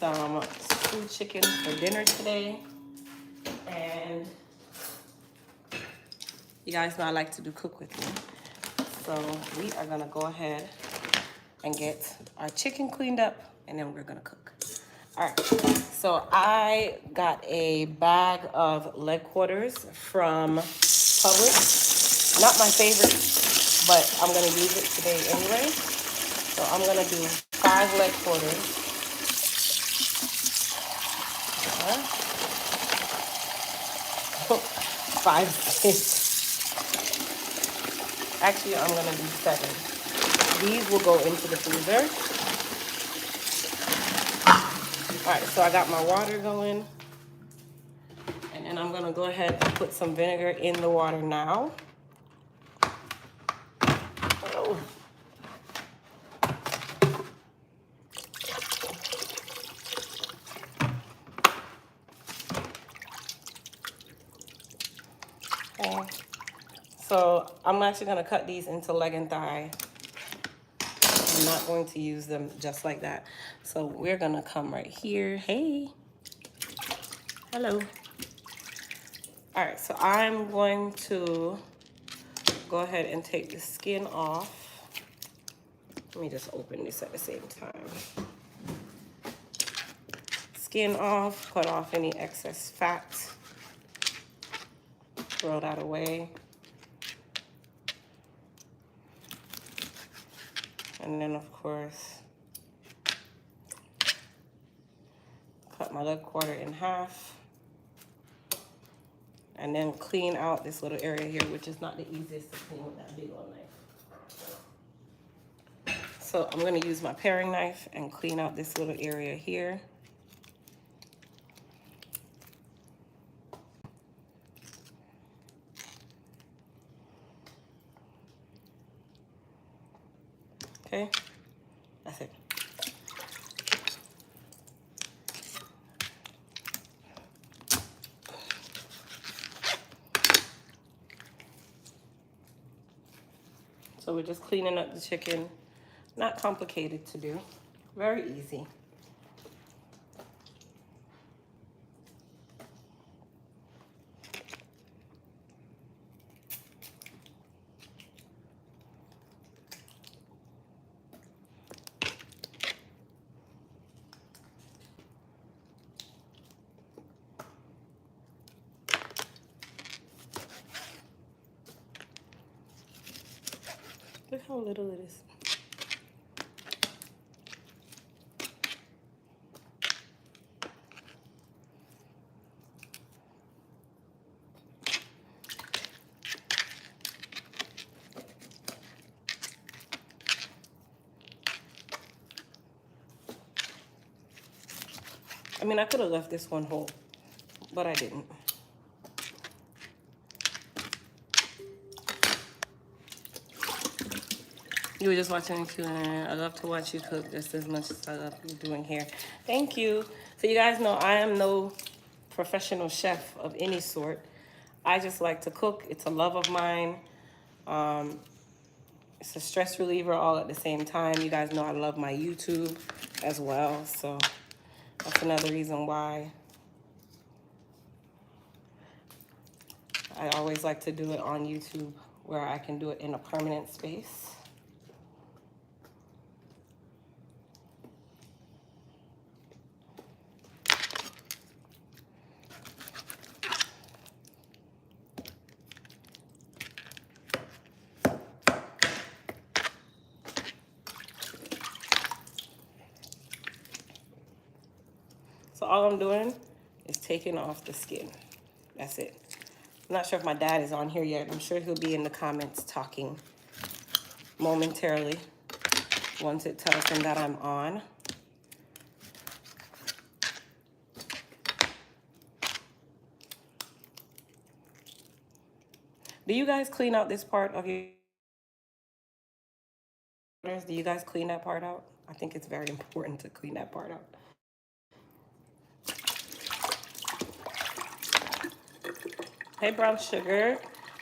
some stewed chicken for dinner today. And you guys know I like to do cook with me. So we are gonna go ahead and get our chicken cleaned up, and then we're gonna cook. All right, so I got a bag of leg quarters from Publix. Not my favorite, but I'm gonna use it today anyway. So I'm gonna do 5 leg quarters. 5, 6. Actually, I'm gonna do 7. These will go into the freezer. All right, so I got my water going, and then I'm gonna go ahead and put some vinegar in the water now. Oh. Okay. So I'm actually gonna cut these into leg and thigh. I'm not going to use them just like that. So we're gonna come right here. Hey, hello. All right, so I'm going to go ahead and take the skin off. Let me just open this at the same time. Skin off, cut off any excess fat. Throw that away. And then of course, cut my leg quarter in half. And then clean out this little area here, which is not the easiest to clean with that big old knife. So I'm gonna use my paring knife and clean out this little area here. Okay, that's it. So we're just cleaning up the chicken. Not complicated to do, very easy. Look how little it is. I mean, I could have left this one whole, but I didn't. You were just watching Q&A. I love to watch you cook just as much as I love you doing here. Thank you. So you guys know I am no professional chef of any sort. I just like to cook. It's a love of mine. It's a stress reliever all at the same time. You guys know I love my YouTube as well. So that's another reason why I always like to do it on YouTube, where I can do it in a permanent space. So all I'm doing is taking off the skin. That's it. I'm not sure if my dad is on here yet. I'm sure he'll be in the comments talking momentarily once it tells him that I'm on. Do you guys clean out this part of your... Do you guys clean that part out? I think it's very important to clean that part out. Hey, Brown Sugar.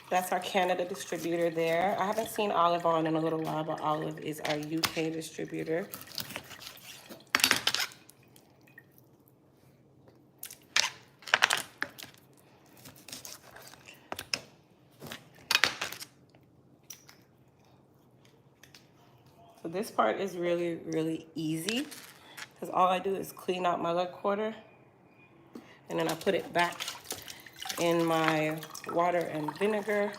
That's our Canada distributor there. I haven't seen Olive on in a little while, but Olive is our UK distributor. So this part is really, really easy because all I do is clean out my leg quarter and then I put it back in my water and vinegar.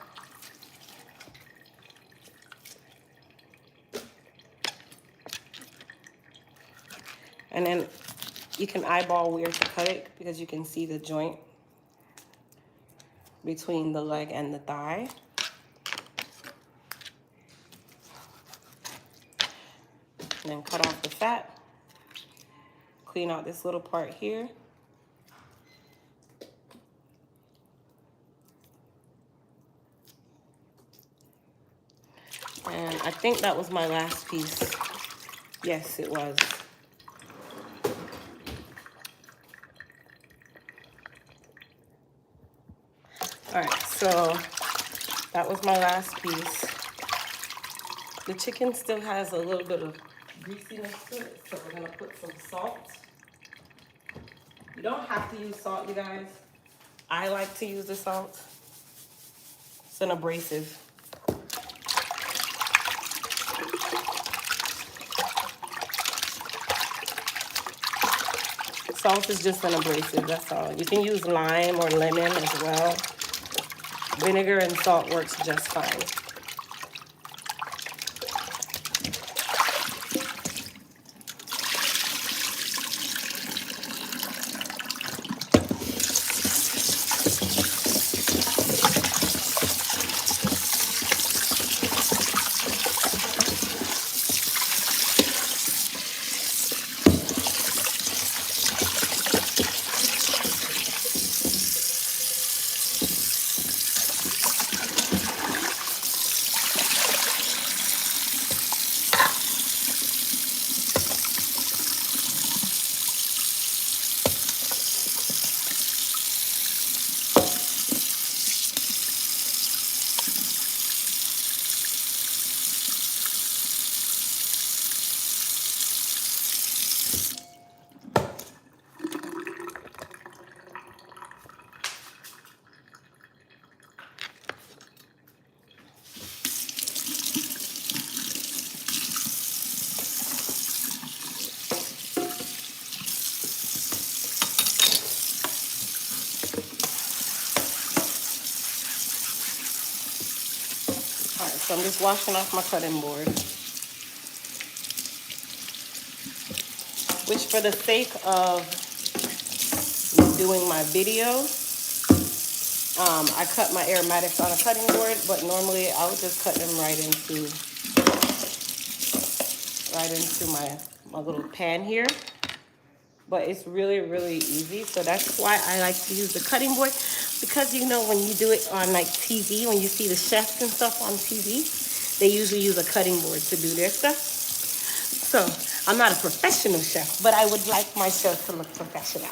And then you can eyeball where to cut it because you can see the joint between the leg and the thigh. And then cut off the fat. Clean out this little part here. And I think that was my last piece. Yes, it was. All right, so that was my last piece. The chicken still has a little bit of greasiness to it, so we're gonna put some salt. You don't have to use salt, you guys. I like to use the salt. It's an abrasive. Salt is just an abrasive, that's all. You can use lime or lemon as well. Vinegar and salt works just fine. So I'm just washing off my cutting board, which for the sake of doing my video, I cut my aromatics on a cutting board, but normally I would just cut them right into my little pan here. But it's really, really easy. So that's why I like to use the cutting board. Because, you know, when you do it on like TV, when you see the chefs and stuff on TV, they usually use a cutting board to do their stuff. So I'm not a professional chef, but I would like my chef to look professional.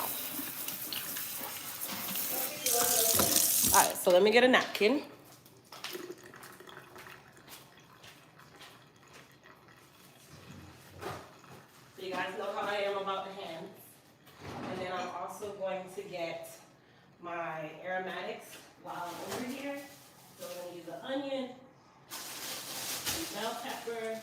All right, so let me get a napkin. So you guys know how I am about the hands. And then I'm also going to get my aromatics while I'm over here. So I'm going to use the onion, the bell pepper,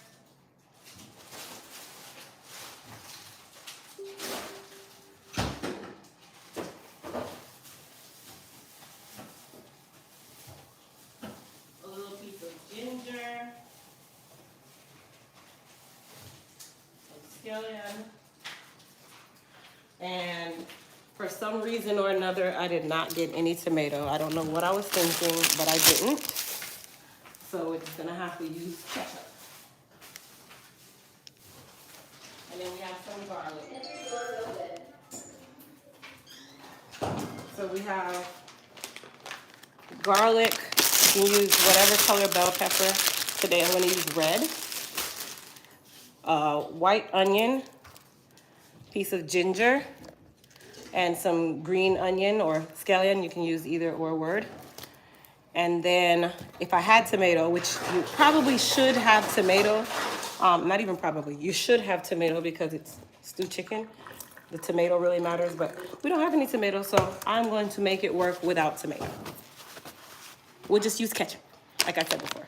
a little piece of ginger, some scallion, and for some reason or another, I did not get any tomato. I don't know what I was thinking, but I didn't. So it's gonna have to use ketchup. And then we have some garlic. So we have garlic. You can use whatever color bell pepper. Today I'm gonna use red. White onion, piece of ginger, and some green onion or scallion. You can use either or word. And then if I had tomato, which you probably should have tomato, not even probably, you should have tomato because it's stewed chicken. The tomato really matters, but we don't have any tomato, so I'm going to make it work without tomato. We'll just use ketchup, like I said before.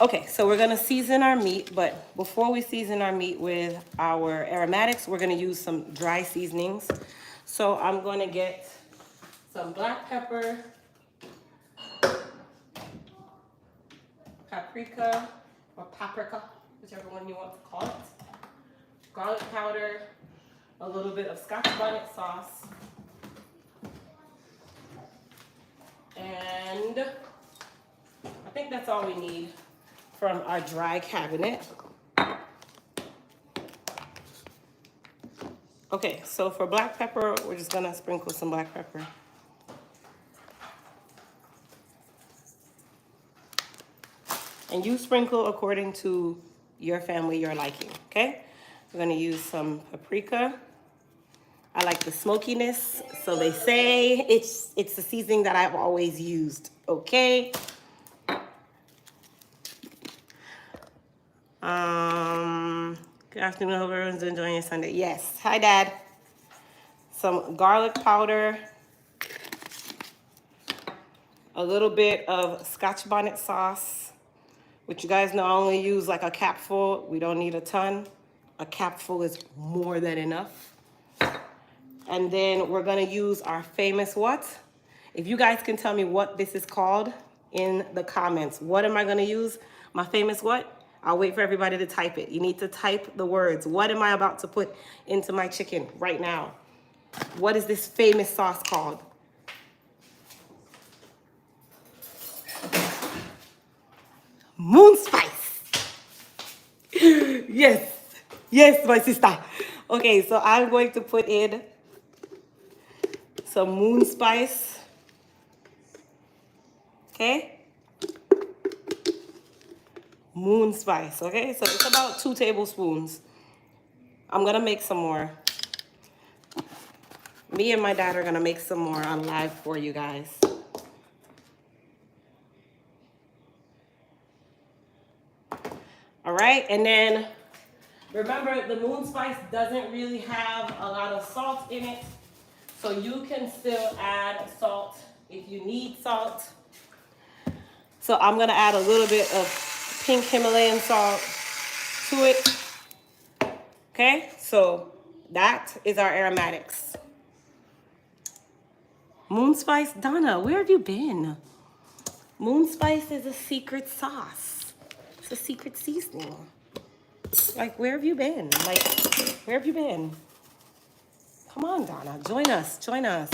Okay, so we're gonna season our meat, but before we season our meat with our aromatics, we're gonna use some dry seasonings. So I'm gonna get some black pepper, paprika, or paprika, whichever one you want to call it, garlic powder, a little bit of Scotch bonnet sauce, and I think that's all we need from our dry cabinet. Okay, so for black pepper, we're just gonna sprinkle some black pepper. And you sprinkle according to your family, your liking, okay? We're gonna use some paprika. I like the smokiness, so they say it's the seasoning that I've always used, okay? Good afternoon, I hope everyone's enjoying your Sunday. Yes, hi Dad. Some garlic powder, a little bit of Scotch bonnet sauce, which you guys know I only use like a capful. We don't need a ton. A capful is more than enough. And then we're gonna use our famous what? If you guys can tell me what this is called in the comments. What am I gonna use? My famous what? I'll wait for everybody to type it. You need to type the words. What am I about to put into my chicken right now? What is this famous sauce called? Moon spice. Yes, yes, my sister. Okay, so I'm going to put in some moon spice. Okay? Moon spice, okay? So it's about 2 tablespoons. I'm gonna make some more. Me and my dad are gonna make some more on live for you guys. All right, and then remember the moon spice doesn't really have a lot of salt in it, so you can still add salt if you need salt. So I'm gonna add a little bit of pink Himalayan salt to it. Okay, so that is our aromatics. Moon spice, Donna, where have you been? Moon spice is a secret sauce. It's a secret seasoning. Like, where have you been? Like, where have you been? Come on, Donna, join us, join us.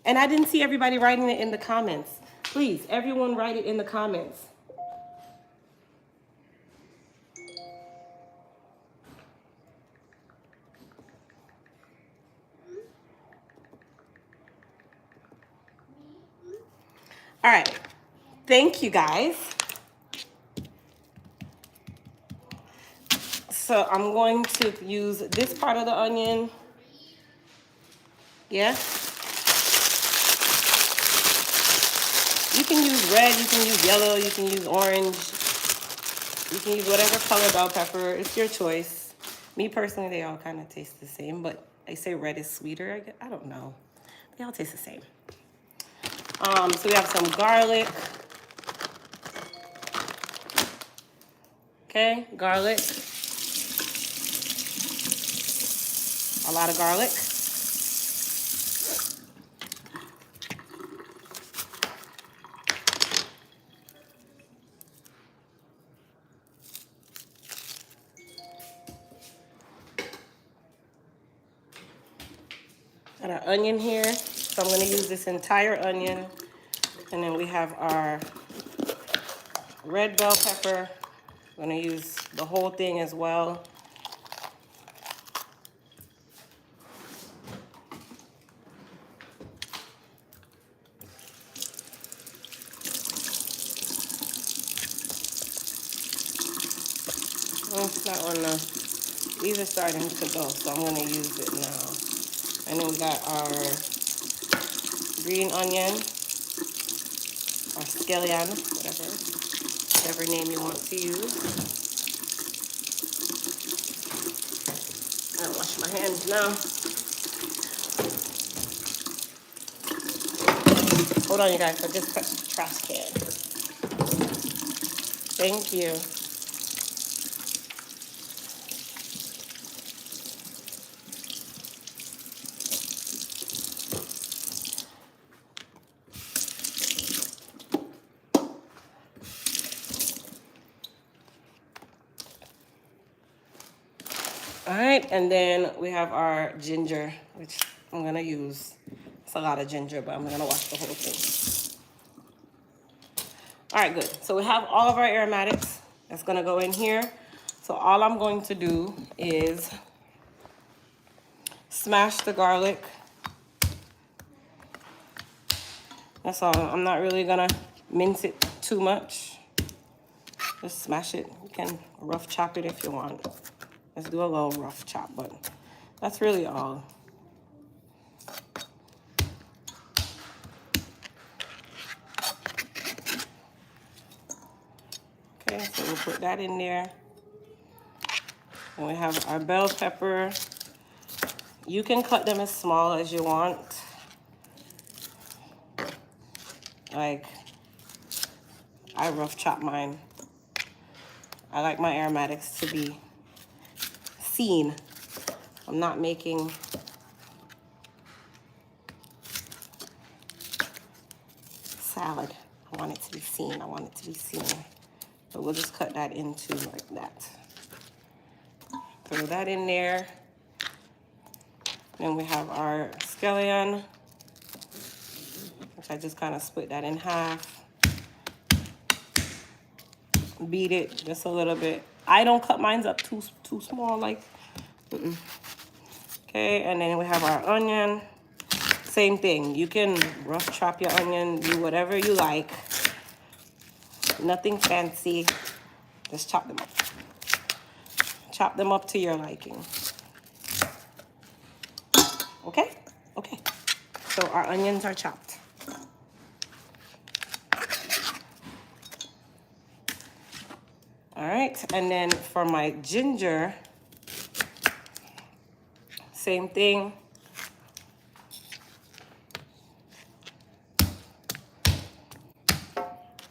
And I didn't see everybody writing it in the comments. Please, everyone write it in the comments. All right, thank you guys. So I'm going to use this part of the onion. Yeah. You can use red, you can use yellow, you can use orange. You can use whatever color bell pepper. It's your choice. Me personally, they all kind of taste the same, but they say red is sweeter. I don't know. They all taste the same. So we have some garlic. Okay, garlic. A lot of garlic. Got our onion here. So I'm gonna use this entire onion. And then we have our red bell pepper. I'm gonna use the whole thing as well. That one, these are starting to go, so I'm gonna use it now. And then we got our green onion, or scallion, whatever name you want to use. I wash my hands now. Hold on, you guys, I just touched the trash can. Thank you. All right, and then we have our ginger, which I'm gonna use. It's a lot of ginger, but I'm gonna wash the whole thing. All right, good. So we have all of our aromatics that's gonna go in here. So all I'm going to do is smash the garlic. That's all. I'm not really gonna mince it too much. Just smash it. You can rough chop it if you want. Let's do a little rough chop, but that's really all. Okay, so we'll put that in there. And we have our bell pepper. You can cut them as small as you want. Like, I rough chop mine. I like my aromatics to be seen. I'm not making salad. I want it to be seen. I want it to be seen. So we'll just cut that into like that. Throw that in there. Then we have our scallion, which I just kind of split that in half. Beat it just a little bit. I don't cut mine up too small, like. Okay, and then we have our onion. Same thing. You can rough chop your onion, do whatever you like. Nothing fancy. Just chop them up. Chop them up to your liking. Okay? Okay. So our onions are chopped. All right, and then for my ginger, same thing.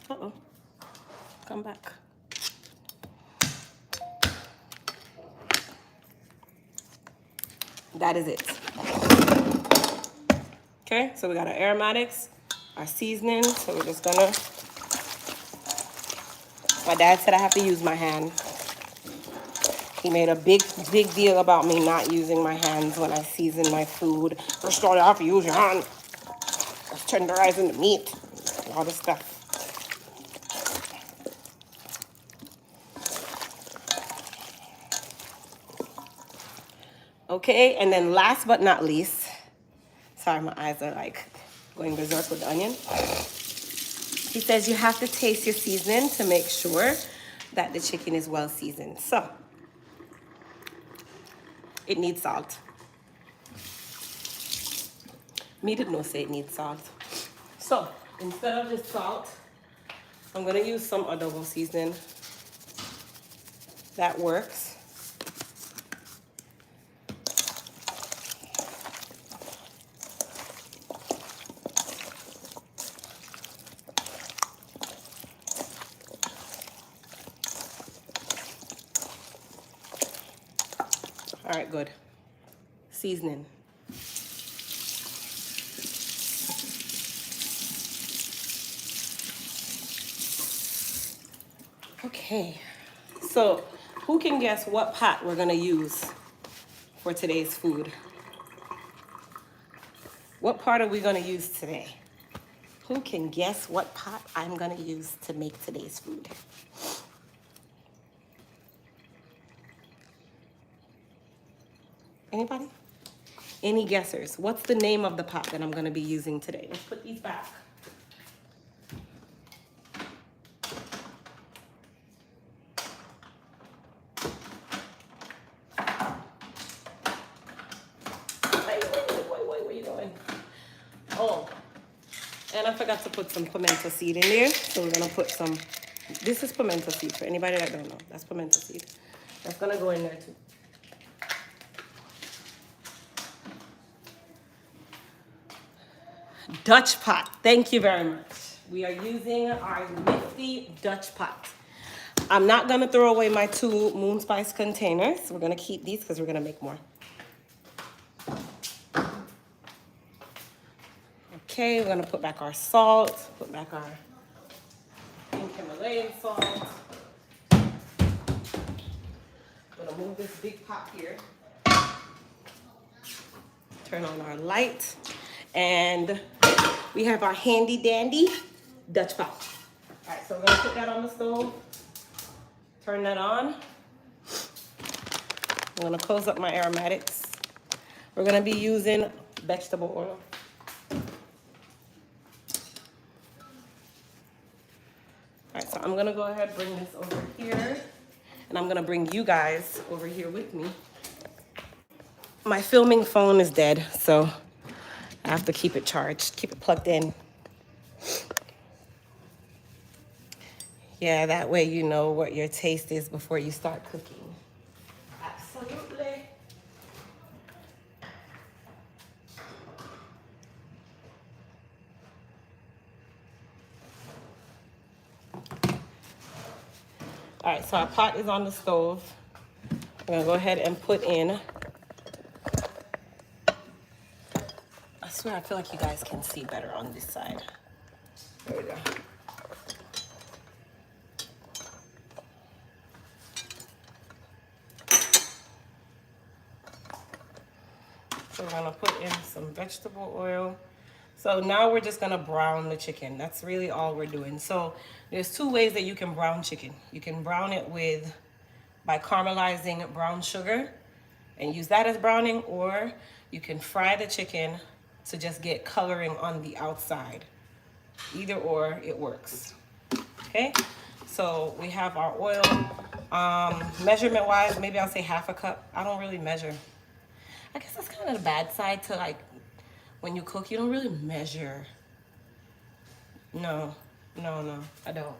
Uh-oh. Come back. That is it. Okay, so we got our aromatics, our seasonings. So we're just gonna, my dad said I have to use my hand. He made a big deal about me not using my hands when I season my food. First of all, you have to use your hand. That's tenderizing the meat, all this stuff. Okay, and then last but not least, sorry, my eyes are like going berserk with the onion. He says you have to taste your seasoning to make sure that the chicken is well seasoned. So, it needs salt. Me didn't know say it needs salt. So, instead of just salt, I'm gonna use some adobo seasoning. That works. All right, good. Seasoning. Okay, so who can guess what pot we're gonna use for today's food? What pot are we gonna use today? Who can guess what pot I'm gonna use to make today's food? Anybody? Any guessers? What's the name of the pot that I'm gonna be using today? Let's put these back. Wait, where you going? Oh, and I forgot to put some pimento seed in there. So we're gonna put some, this is pimento seed for anybody that don't know. That's pimento seed. That's gonna go in there too. Dutch pot. Thank you very much. We are using our nifty Dutch pot. I'm not gonna throw away my 2 Moon Spice containers. We're gonna keep these because we're gonna make more. Okay, we're gonna put back our salt, put back our pink Himalayan salt. I'm gonna move this big pot here. Turn on our light. And we have our handy dandy Dutch pot. All right, so we're gonna put that on the stove. Turn that on. I'm gonna close up my aromatics. We're gonna be using vegetable oil. All right, so I'm gonna go ahead and bring this over here, and I'm gonna bring you guys over here with me. My filming phone is dead, so I have to keep it charged, keep it plugged in. Yeah, that way you know what your taste is before you start cooking. Absolutely. All right, so our pot is on the stove. We're gonna go ahead and put in, I swear I feel like you guys can see better on this side. There we go. So we're gonna put in some vegetable oil. So now we're just gonna brown the chicken. That's really all we're doing. So there's 2 ways that you can brown chicken. You can brown it by caramelizing brown sugar and use that as browning, or you can fry the chicken to just get coloring on the outside. Either or, it works. Okay, so we have our oil. Measurement wise, maybe I'll say 1/2 cup. I don't really measure. I guess that's kind of the bad side to, like, when you cook, you don't really measure. No, I don't.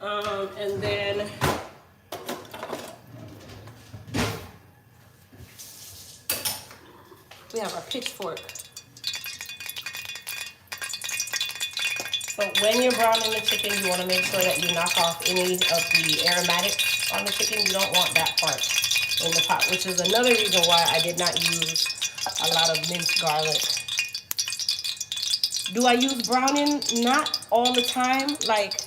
And then we have our pitchfork. So when you're browning the chicken, you want to make sure that you knock off any of the aromatics on the chicken. You don't want that part in the pot, which is another reason why I did not use a lot of minced garlic. Do I use browning? Not all the time. Like,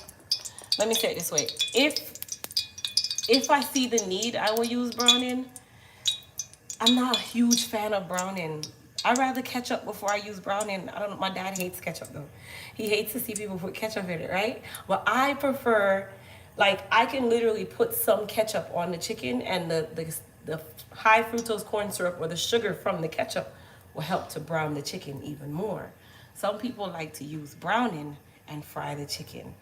let me say it this way. If I see the need, I will use browning. I'm not a huge fan of browning. I'd rather ketchup before I use browning. I don't know, my dad hates ketchup though. He hates to see people put ketchup in it, right? But I prefer, like, I can literally put some ketchup on the chicken, and the high fructose corn syrup or the sugar from the ketchup will help to brown the chicken even more. Some people like to use browning and fry the chicken.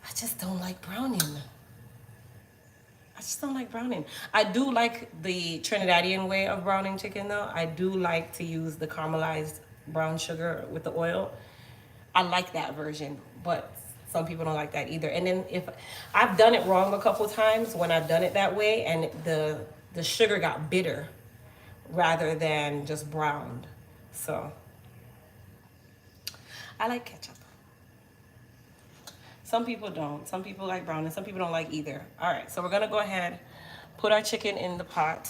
I just don't like browning. I do like the Trinidadian way of browning chicken though. I do like to use the caramelized brown sugar with the oil. I like that version, but some people don't like that either. And then if I've done it wrong a couple times when I've done it that way, and the sugar got bitter rather than just browned. So I like ketchup. Some people don't. Some people like brown, and some people don't like either. All right, so we're gonna go ahead, put our chicken in the pot.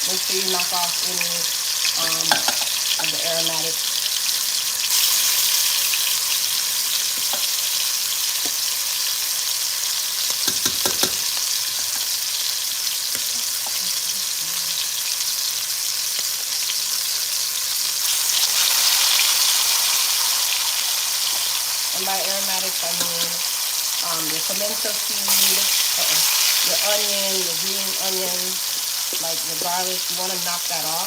Make sure you knock off any of the aromatics. And by aromatics, I mean your pimento seed, your onion, your green onion, like your garlic. You want to knock that off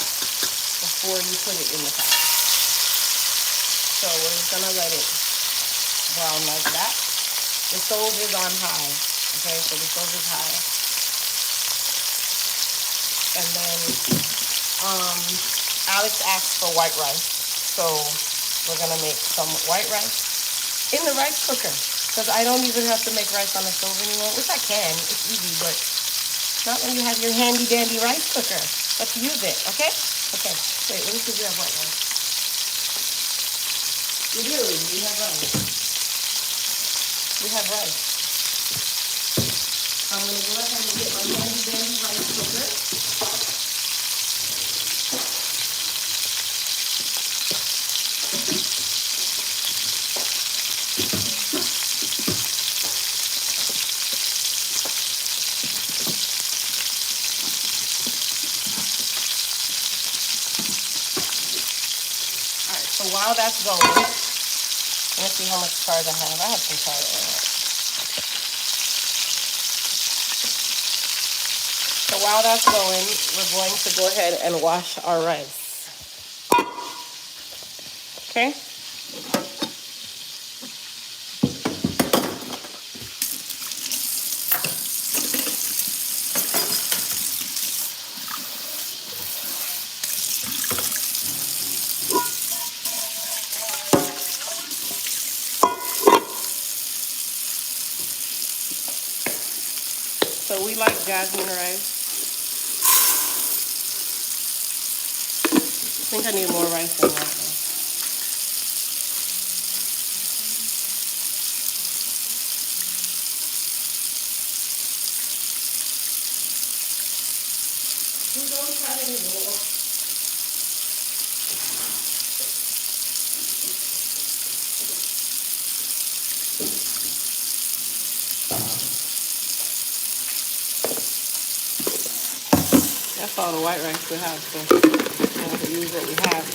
before you put it in the pot. So we're just going to let it brown like that. The stove is on high, okay? So the stove is high. And then Alex asked for white rice. So we're going to make some white rice in the rice cooker, because I don't even have to make rice on the stove anymore, which I can. It's easy, but not when you have your handy dandy rice cooker. Let's use it, okay? Okay, wait, let me see if you have white rice. We do. We have rice. We have rice. I'm going to go ahead and get my handy dandy rice cooker. Alright, so while that's going, let's see how much chard I have. I have some chard in it. So while that's going, we're going to go ahead and wash our rice. Okay? So we like jasmine rice. I think I need more rice than that though. We don't have any more. That's all the white rice we have, so we're going to use what we have.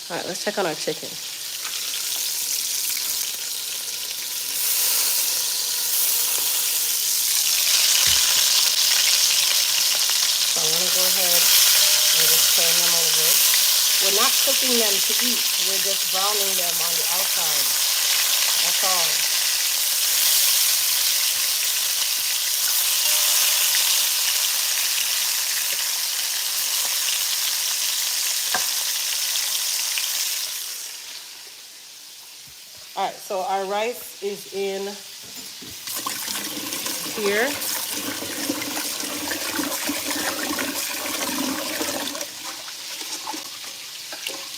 All right, let's check on our chicken. So I'm going to go ahead and just turn them over. We're not cooking them to eat. We're just browning them on the outside. That's all. All right, so our rice is in here.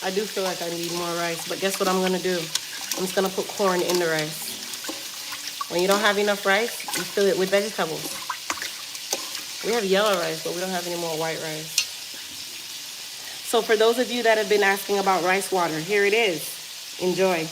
I do feel like I need more rice, but guess what I'm gonna do? I'm just gonna put corn in the rice. When you don't have enough rice, you fill it with vegetables. We have yellow rice, but we don't have any more white rice. So for those of you that have been asking about rice water, here it is. Enjoy.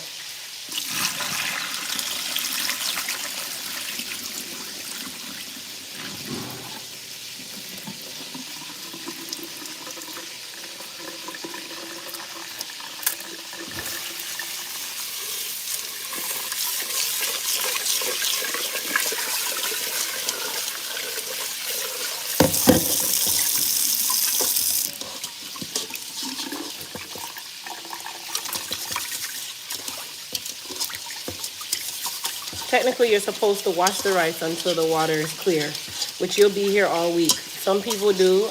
Technically, you're supposed to wash the rice until the water is clear, which you'll be here all week. Some people do.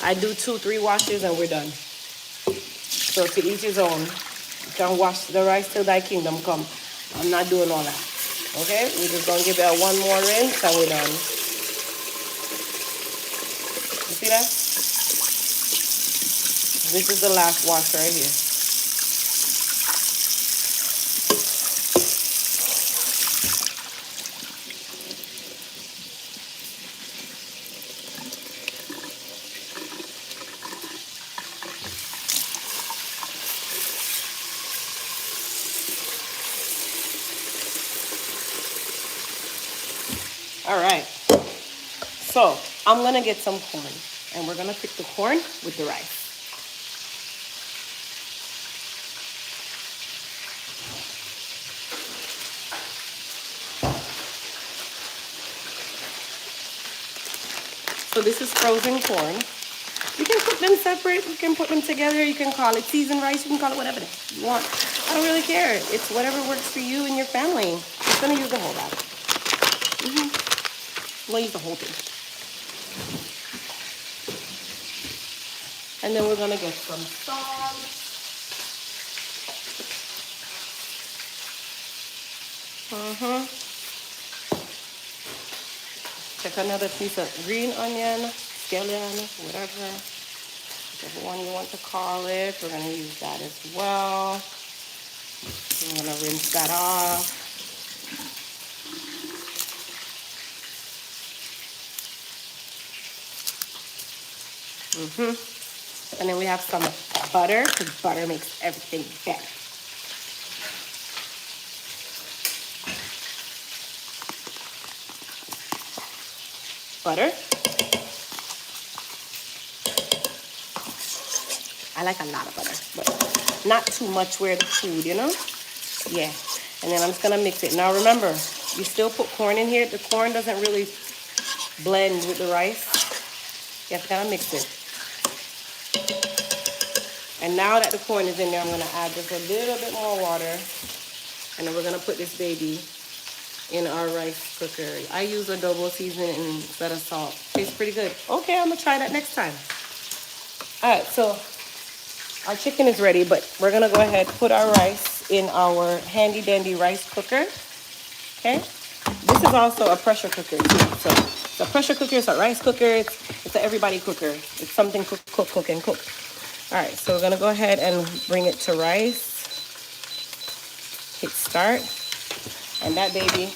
I do 2-3 washes and we're done. So to each his own. You can wash the rice till thy kingdom come. I'm not doing all that. Okay? We're just gonna give it one more rinse and we're done. You see that? This is the last wash right here. All right, so I'm gonna get some corn and we're gonna pick the corn with the rice. So this is frozen corn. You can cook them separate, you can put them together, you can call it seasoned rice, you can call it whatever you want. I don't really care. It's whatever works for you and your family. I'm gonna use the whole bag. I'm gonna use the whole thing. And then we're gonna get some salt. Take another piece of green onion, scallion, whatever, whichever one you want to call it. We're gonna use that as well. I'm gonna rinse that off. And then we have some butter, because butter makes everything better. Butter. I like a lot of butter, but not too much where the food, you know? Yeah. And then I'm just gonna mix it. Now remember, you still put corn in here. The corn doesn't really blend with the rice. You have to kind of mix it. And now that the corn is in there, I'm gonna add just a little bit more water. And then we're gonna put this baby in our rice cooker. I use adobo seasoning instead of salt. Tastes pretty good. Okay, I'm gonna try that next time. All right, so our chicken is ready, but we're gonna go ahead and put our rice in our handy dandy rice cooker. Okay, this is also a pressure cooker too. So it's a pressure cooker, it's a rice cooker, it's an everybody cooker. It's something cook. All right, so we're gonna go ahead and bring it to rice. Hit start, and that baby,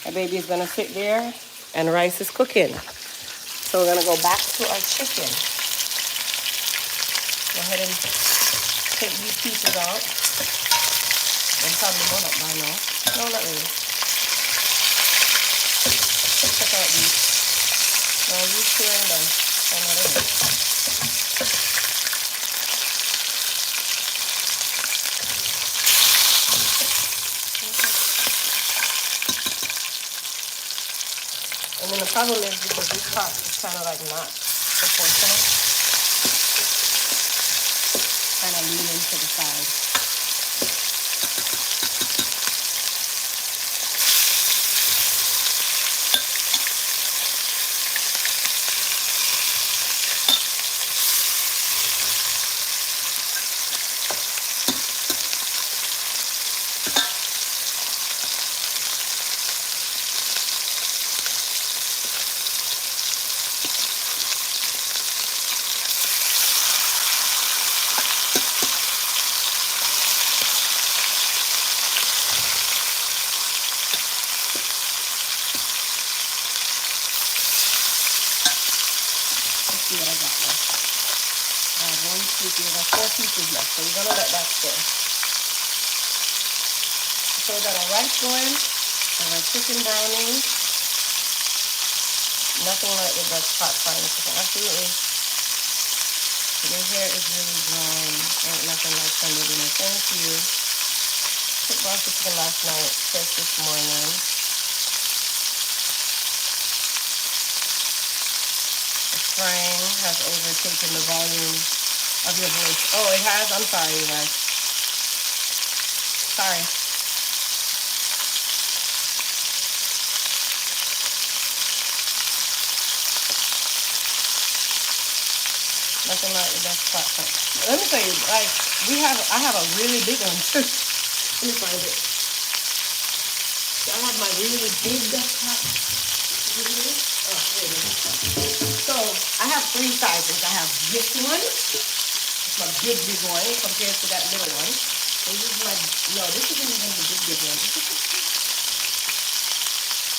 that baby is gonna sit there, and rice is cooking. So we're gonna go back to our chicken. Go ahead and take these pieces out. And probably blown up by now. No, not really. Check out these. No, these two are done. Oh, no, they're not. And then the problem is because this pot is kind of like not proportional. Kind of leaning to the side. See what I got left. I have 1, 2, 3, I got 4 pieces left, so we're gonna let that stay. So we got our rice going, and our chicken browning. Nothing like the Dutch pot frying chicken, absolutely. Your hair is really brown, ain't nothing like Sunday dinner. Thank you. Cooked brown chicken last night, fresh this morning. Frying has overtaken the volume of your voice. Oh, it has? I'm sorry, you guys. Sorry. Nothing like the best pot. Let me tell you, like, I have a really big one too. Let me find it. I have my really big pot. Oh, there it is. So I have 3 sizes. I have this one. It's my big one compared to that little one. So this is my, no, this isn't even the big one.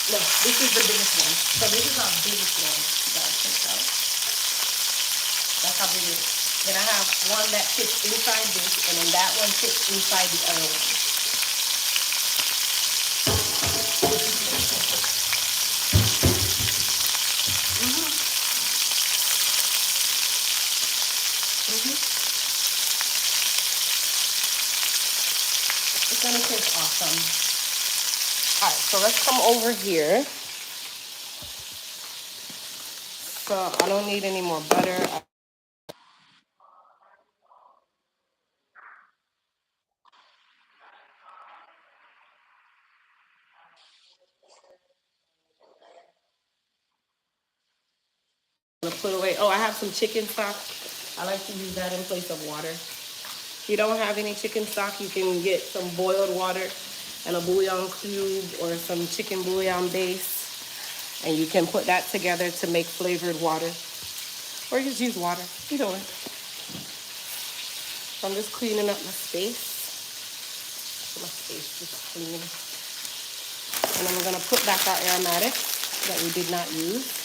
No, this is the biggest one. So this is our biggest one. You guys check it out. That's how big it is. Then I have one that fits inside this, and then that one fits inside the other one. It's gonna taste awesome. All right, so let's come over here. So I don't need any more butter. I'm gonna put away. Oh, I have some chicken stock. I like to use that in place of water. If you don't have any chicken stock, you can get some boiled water and a bouillon cube or some chicken bouillon base. And you can put that together to make flavored water. Or just use water. Either way. So I'm just cleaning up my space. My space is clean. And then we're going to put back our aromatics that we did not use.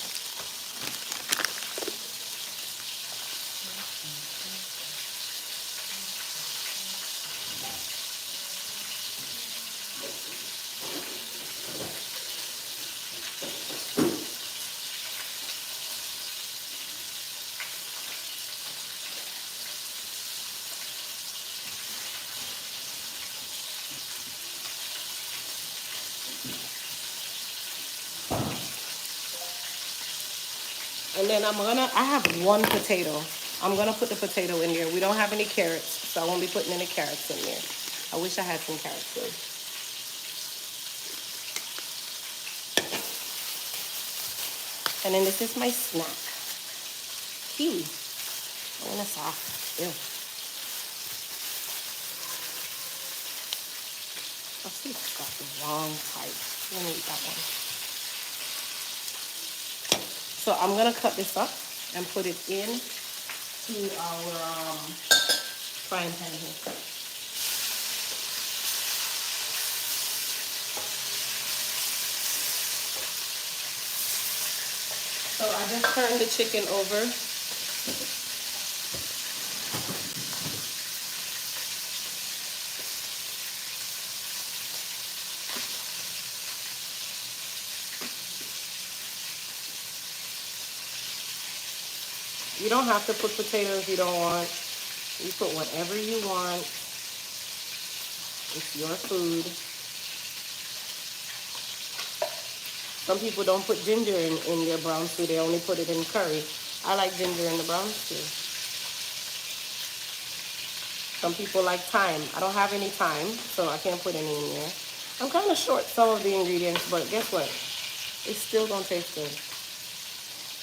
And then I have one potato. I'm gonna put the potato in there. We don't have any carrots, so I won't be putting any carrots in there. I wish I had some carrots though. And then this is my snack. Kiwi. Oh, and it's soft. Ew. I see it's got the wrong type. Let me eat that one. So I'm gonna cut this up and put it in to our frying pan here. So I just turned the chicken over. You don't have to put potatoes if you don't want. You put whatever you want. It's your food. Some people don't put ginger in their brown stew. They only put it in curry. I like ginger in the brown stew. Some people like thyme. I don't have any thyme, so I can't put any in there. I'm kind of short some of the ingredients, but guess what? It's still gonna taste good.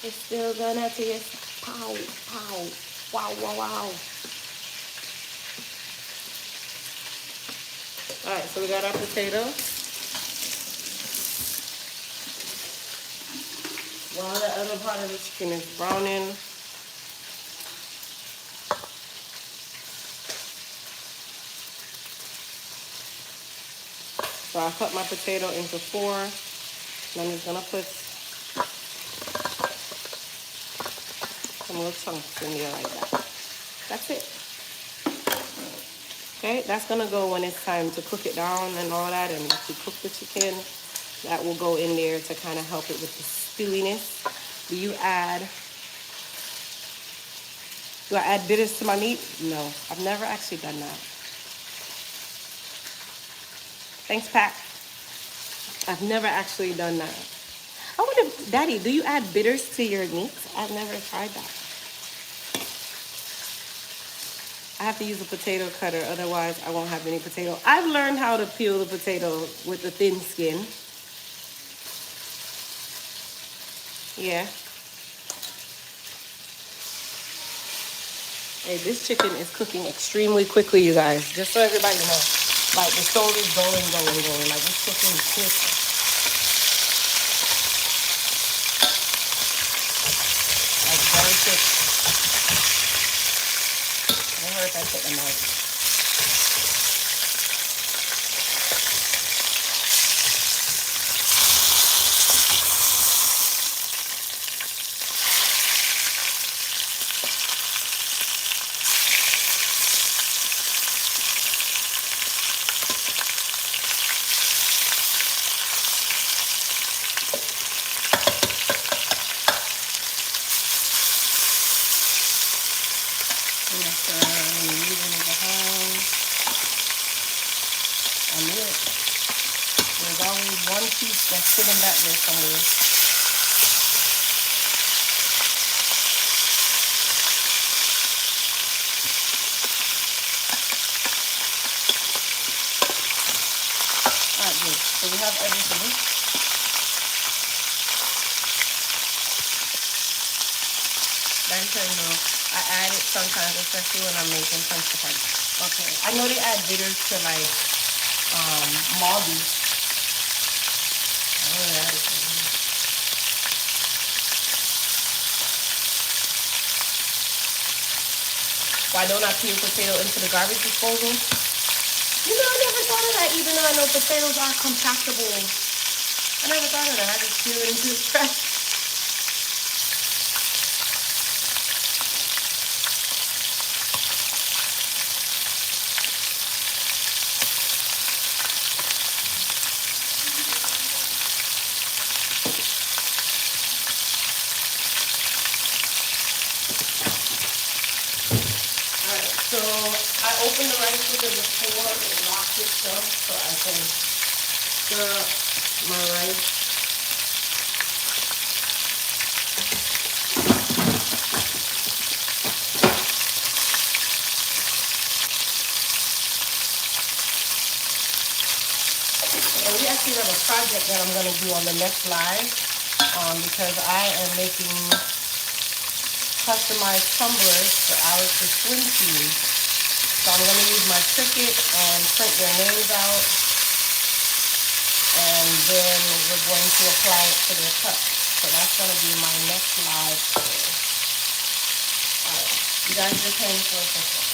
It's still gonna taste pow, pow, wow, wow, wow. All right, so we got our potatoes. While the other part of the chicken is browning, so I cut my potato into 4. And I'm just gonna put some little chunks in there like that. That's it. Okay, that's gonna go when it's time to cook it down and all that, and to cook the chicken. That will go in there to kind of help it with the stewiness. Do I add bitters to my meat? No, I've never actually done that. Thanks, Pat. I've never actually done that. I wonder, Daddy, do you add bitters to your meats? I've never tried that. I have to use a potato cutter, otherwise I won't have any potato. I've learned how to peel the potato with the thin skin. Yeah. Hey, this chicken is cooking extremely quickly, you guys. Just so everybody knows. Like, the stove is going. Like, it's cooking quick. Like, very quick. I heard if I put them out. One piece that's sitting back there somewhere. Alright, good. So we have everything. Like I said, I add it sometimes, especially when I'm making punch to punch. Okay. I know they add bitters to like Maldi. Why don't I peel potato into the garbage disposal? You know, I never thought of that, even though I know potatoes are compactable. I never thought of that. I just peel it into the trash. So I opened the rice cooker before it locked itself so I can stir up my rice. And we actually have a project that I'm going to do on the next live because I am making customized tumblers for Alex's swim team. So I'm going to use my Cricut and print their names out, and then we're going to apply it to their cups. So that's going to be my next live today. Alright, you guys just hang for a second.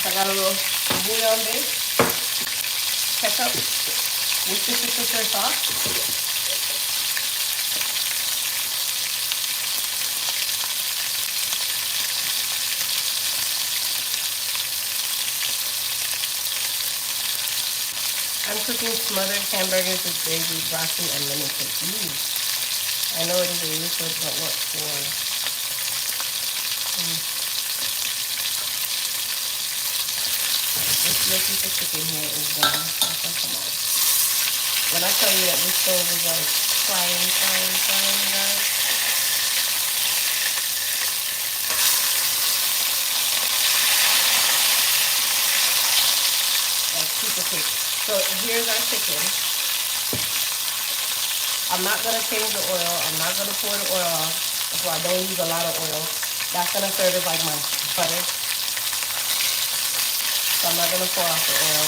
I got a little bouillon base, ketchup, Worcestershire sauce, I'm cooking smothered hamburgers with gravy, broccoli, and lemon cake. I know it is a liquid, but what for? This little piece of chicken here is done. Come on. When I tell you that this stove is like frying, guys. That's super quick. So here's our chicken. I'm not going to change the oil. I'm not going to pour the oil off. So I don't use a lot of oil. That's going to serve as like my butter. So I'm not going to pour off the oil.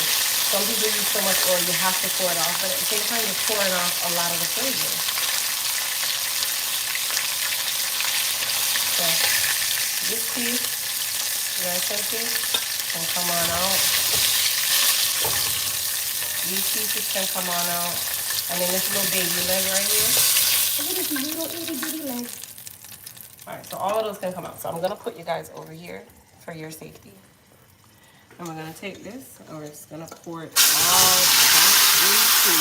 Some people use so much oil you have to pour it off, but at the same time you're pouring off a lot of the flavor. So this piece, you guys can see, can come on out. These pieces can come on out. And then this little baby leg right here. Look at this little itty bitty leg. Alright, so all of those can come out. So I'm going to put you guys over here for your safety. And we're going to take this, and we're just going to pour it all back into.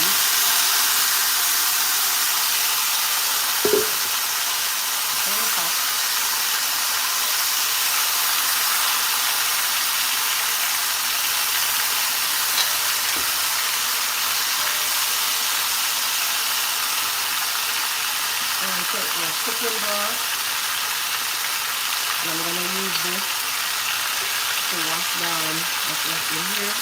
Take my chicken broth, and I'm going to use this to wash down what's left in here.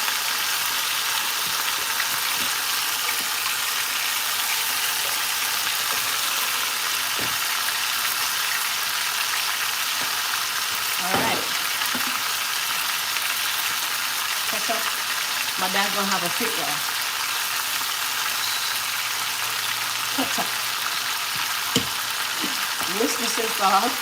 Alright. Ketchup. My dad's going to have a fit, y'all. Ketchup. Worcestershire sauce.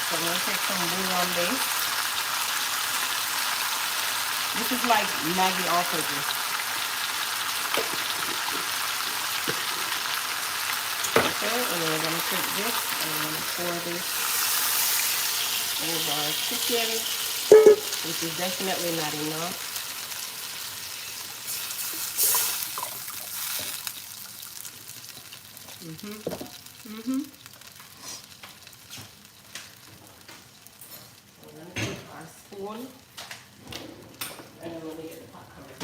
So we're going to take some bouillon base. This is like Maggi all-purpose. Okay, and then we're going to take this and we're going to pour this over our chicken, which is definitely not enough. We're gonna take our spoon and then we're gonna get the pot cover.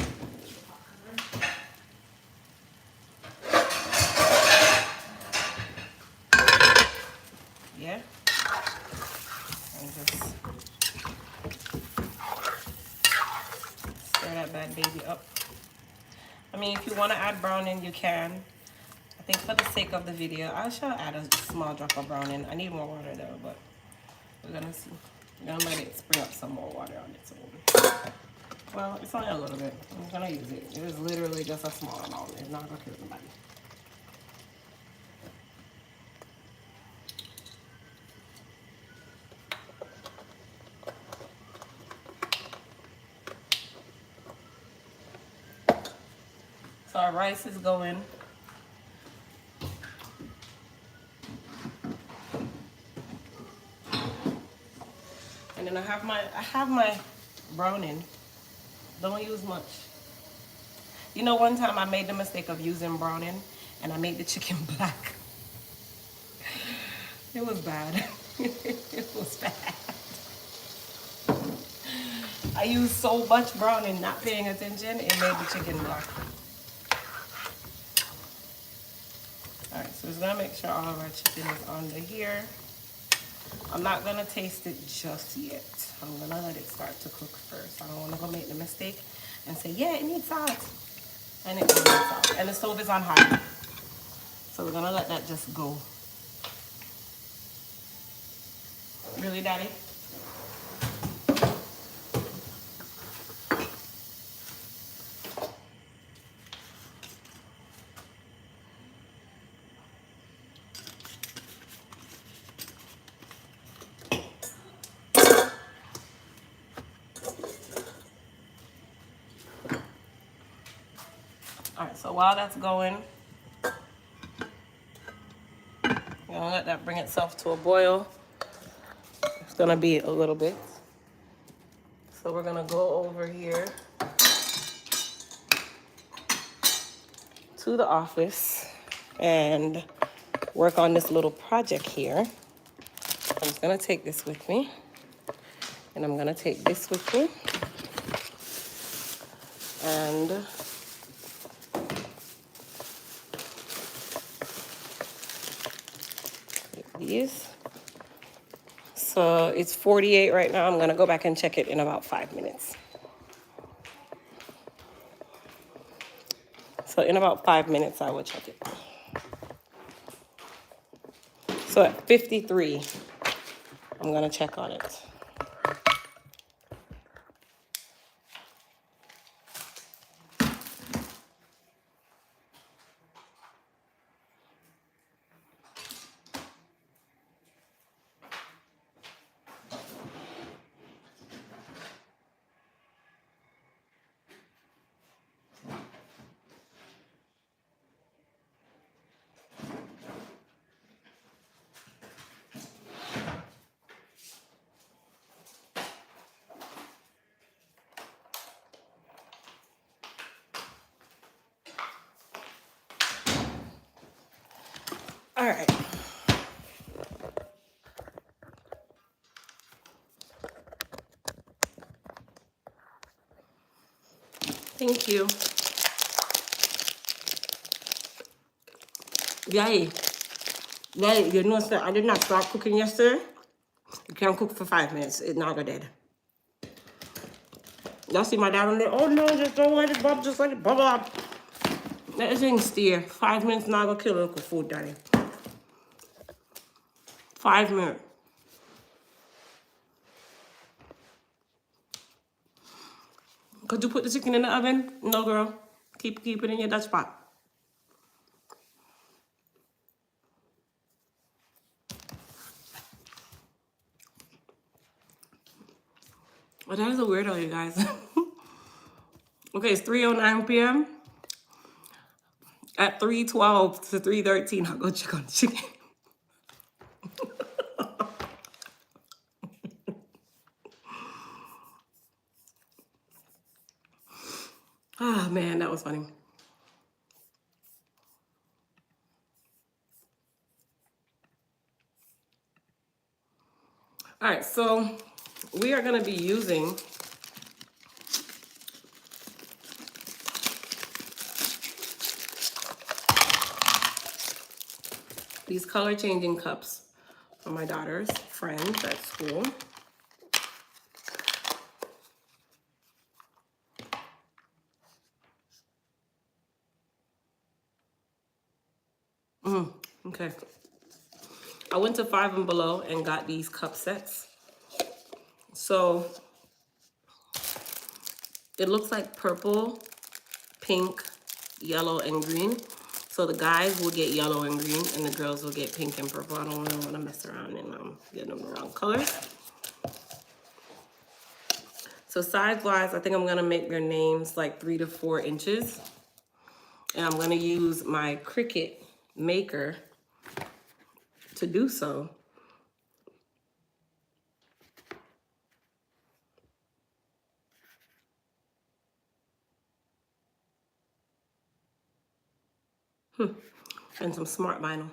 Yeah. And just stir that bad baby up. I mean, if you want to add browning, you can. I think for the sake of the video, I shall add a small drop of browning. I need more water though, but we're gonna see. We're gonna let it spring up some more water on its own. Well, it's only a little bit. I'm gonna use it. It is literally just a small amount. It's not gonna kill anybody. So our rice is going. And then I have my browning. Don't use much. You know, one time I made the mistake of using browning and I made the chicken black. It was bad. It was bad. I used so much browning, not paying attention, it made the chicken black. Alright, so we're gonna make sure all of our chicken is under here. I'm not gonna taste it just yet. I'm gonna let it start to cook first. I don't wanna go make the mistake and say, yeah, it needs salt. And it doesn't need salt. And the stove is on high. So we're gonna let that just go. Really, Daddy? Alright, so while that's going, I'm gonna let that bring itself to a boil. It's gonna be a little bit. So we're gonna go over here to the office and work on this little project here. I'm just gonna take this with me. And I'm gonna take this with me. And take these. So it's 48 right now. I'm gonna go back and check it in about 5 minutes. So in about 5 minutes, I will check it. So at 53, I'm gonna check on it. All right. Thank you. Yay. Yay, you know, sir, I did not start cooking yesterday. You can't cook for 5 minutes. It's not dead. Y'all see my dad on there? Oh no, just don't let it bubble, just let it bubble up. Let this thing steer. 5 minutes not gonna kill local food, Daddy. 5 minutes. Could you put the chicken in the oven? No, girl. Keep it in your Dutch pot. Well, that is a weirdo, you guys. Okay, it's 3:09 p.m. At 3:12 to 3:13, I'll go check on the chicken. Ah, man, that was funny. All right, so we are gonna be using these color changing cups for my daughter's friends at school. Okay. I went to Five and Below and got these cup sets. So it looks like purple, pink, yellow, and green. So the guys will get yellow and green, and the girls will get pink and purple. I don't want to mess around and get them the wrong colors. So size-wise, I think I'm gonna make their names like 3 to 4 inches. And I'm gonna use my Cricut maker to do so. And some smart vinyl.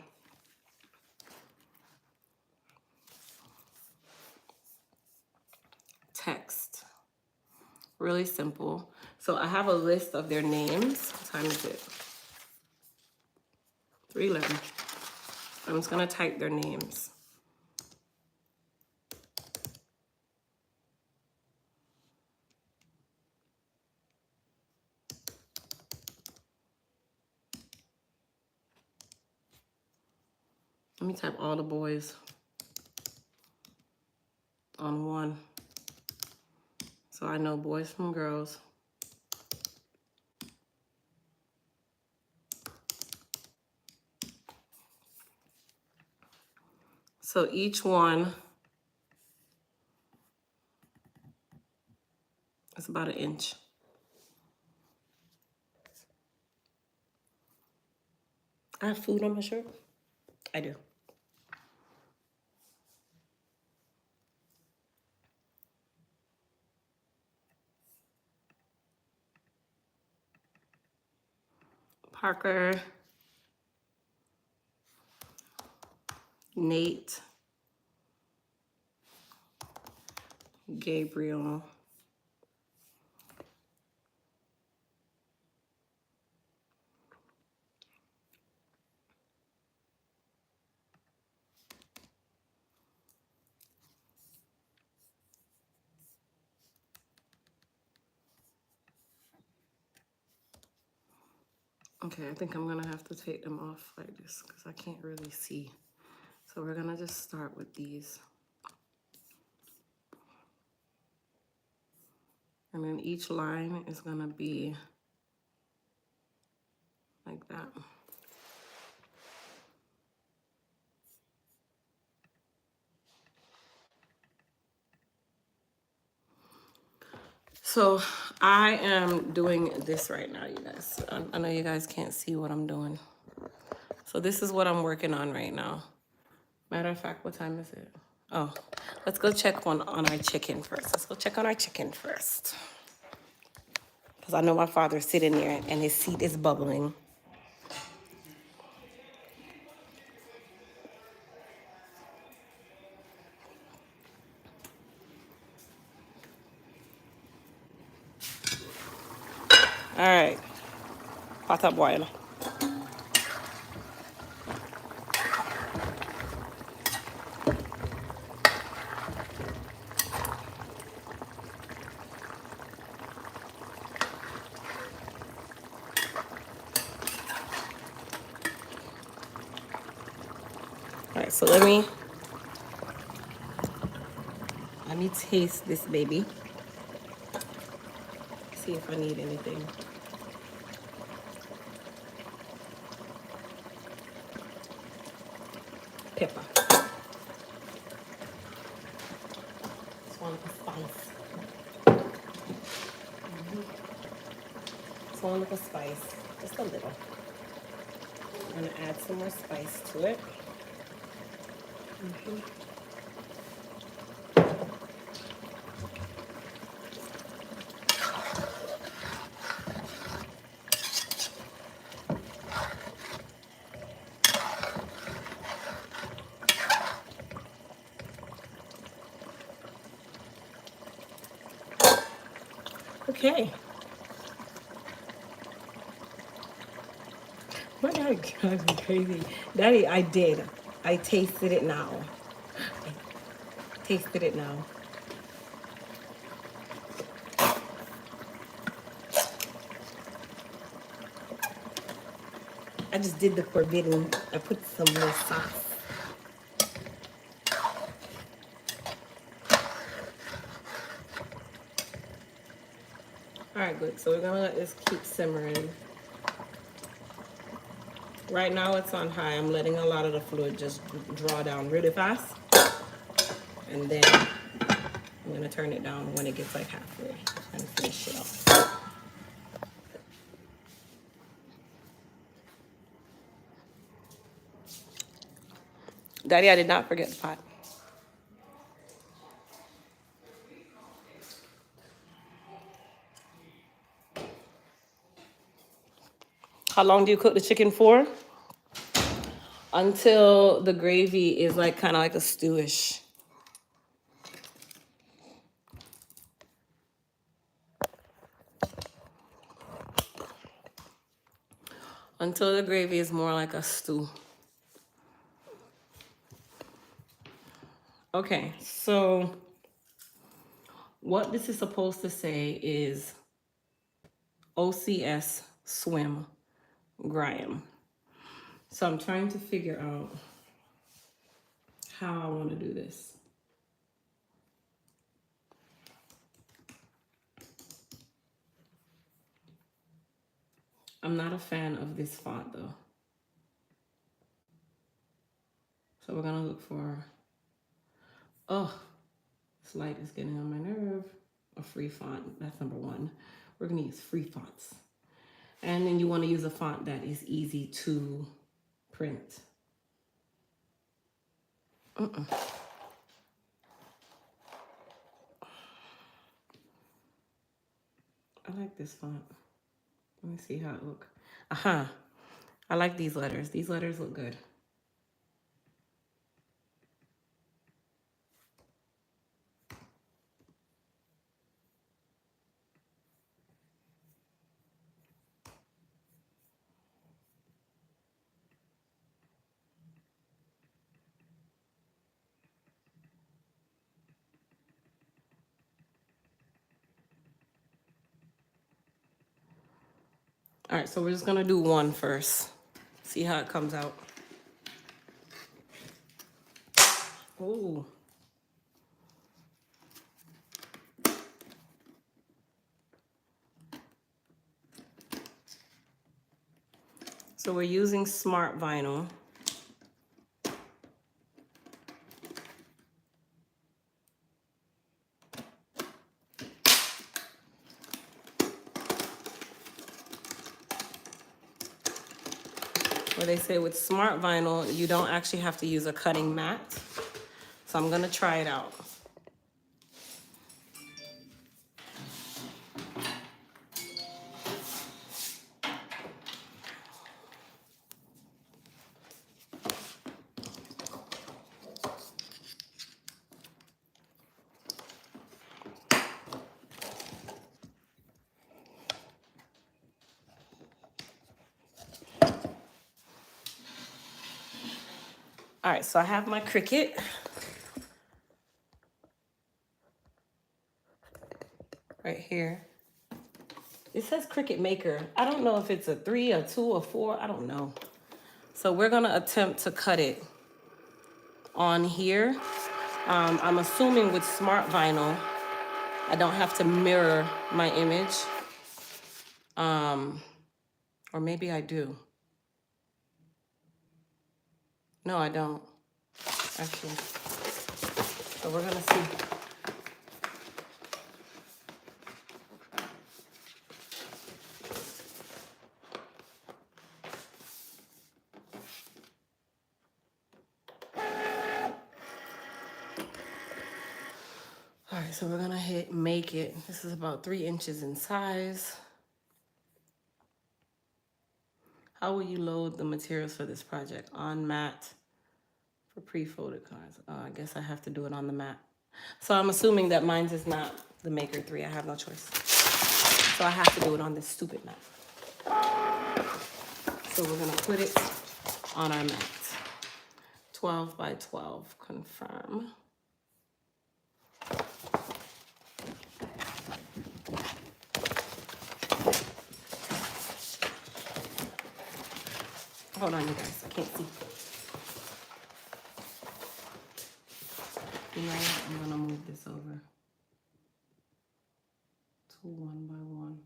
Text. Really simple. So I have a list of their names. What time is it? 3:11. I'm just gonna type their names. Let me type all the boys on one, so I know boys from girls. So each one is about 1 inch. I have food on my shirt? I do. Parker, Nate, Gabriel, okay, I think I'm gonna have to take them off like this because I can't really see. So we're gonna just start with these. And then each line is gonna be like that. So I am doing this right now, you guys. I know you guys can't see what I'm doing. So this is what I'm working on right now. Matter of fact, what time is it? Oh, let's go check on our chicken first. Let's go check on our chicken first. Because I know my father's sitting there and his seat is bubbling. All right, pata boil. All right, so let me taste this baby. See if I need anything. Pepper. Just want a spice. Just want a little spice, just a little. I'm gonna add some more spice to it. okay. What that drives me crazy. Daddy, I did. I tasted it now. I tasted it now. I just did the forbidden. I put some more sauce. All right, good. So we're gonna let this keep simmering. Right now it's on high. I'm letting a lot of the fluid just draw down really fast. And then I'm gonna turn it down when it gets like halfway and finish it off. Daddy, I did not forget the pot. How long do you cook the chicken for? Until the gravy is like kind of like a stewish. Until the gravy is more like a stew. Okay, so what this is supposed to say is OCS swim Graham. So I'm trying to figure out how I want to do this. I'm not a fan of this font though. So we're gonna look for, oh, this light is getting on my nerve. A free font, that's number one. We're gonna use free fonts. And then you wanna use a font that is easy to print. I like this font. Let me see how it looks. I like these letters. These letters look good. All right, so we're just gonna do one first. See how it comes out. Ooh. So we're using smart vinyl. Where they say with smart vinyl, you don't actually have to use a cutting mat. So I'm gonna try it out. All right, so I have my Cricut. Right here. It says Cricut Maker. I don't know if it's a 3, a 2, or 4. I don't know. So we're gonna attempt to cut it on here. I'm assuming with smart vinyl, I don't have to mirror my image. Or maybe I do. No, I don't, actually. So we're gonna see. All right, so we're gonna hit make it. This is about 3 inches in size. How will you load the materials for this project? On mat for pre-folded cards. Oh, I guess I have to do it on the mat. So I'm assuming that mine's is not the Maker 3. I have no choice. So I have to do it on this stupid mat. So we're gonna put it on our mat. 12 by 12, confirm. Hold on, you guys, I can't see. You know, I'm gonna move this over to 1 by 1.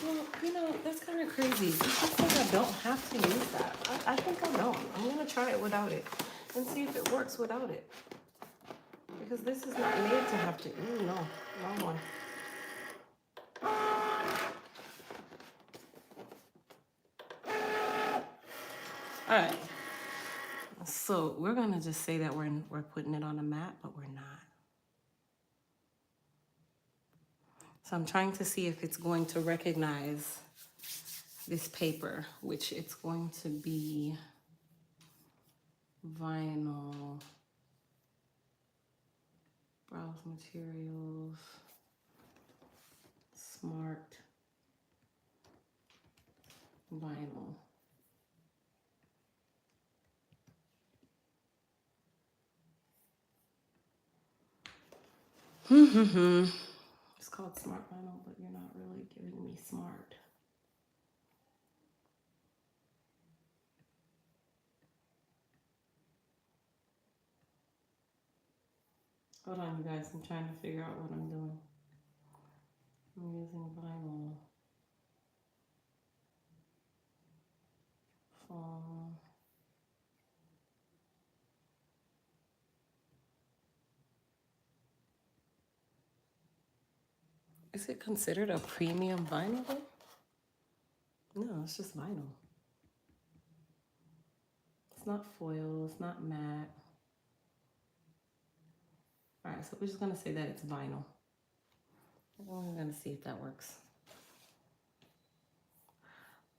Well, you know, that's kind of crazy. It just says I don't have to use that. I think I don't. I'm going to try it without it and see if it works without it. Because this is not made to have to. Ooh, no. Wrong one. All right. So we're going to just say that we're putting it on a mat, but we're not. So I'm trying to see if it's going to recognize this paper, which it's going to be vinyl, browse materials, smart, vinyl. It's called smart vinyl, but you're not really giving me smart. Hold on, you guys. I'm trying to figure out what I'm doing. I'm using vinyl. Foam. Is it considered a premium vinyl though? No, it's just vinyl. It's not foil, it's not matte. All right, so we're just gonna say that it's vinyl. We're gonna see if that works.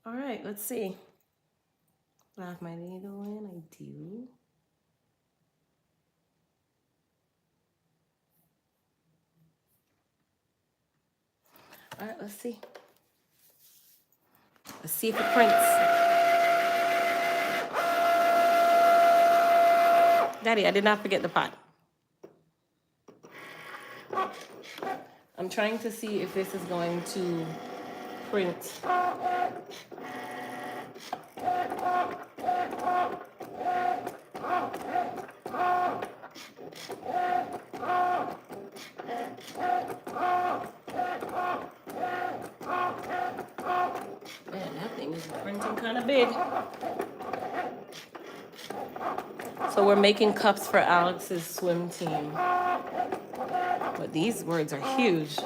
All right, let's see. Do I have my needle in? I do. All right, let's see. Let's see if it prints. Daddy, I did not forget the pot. I'm trying to see if this is going to print. Man, that thing is printing kind of big. So we're making cups for Alex's swim team. But these words are huge.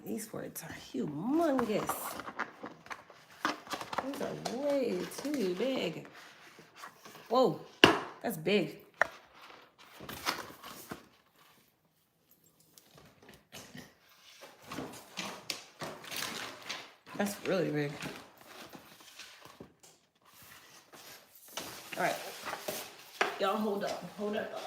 These words are humongous. These are way too big. Whoa, that's big. That's really big. All right, y'all hold up, hold up.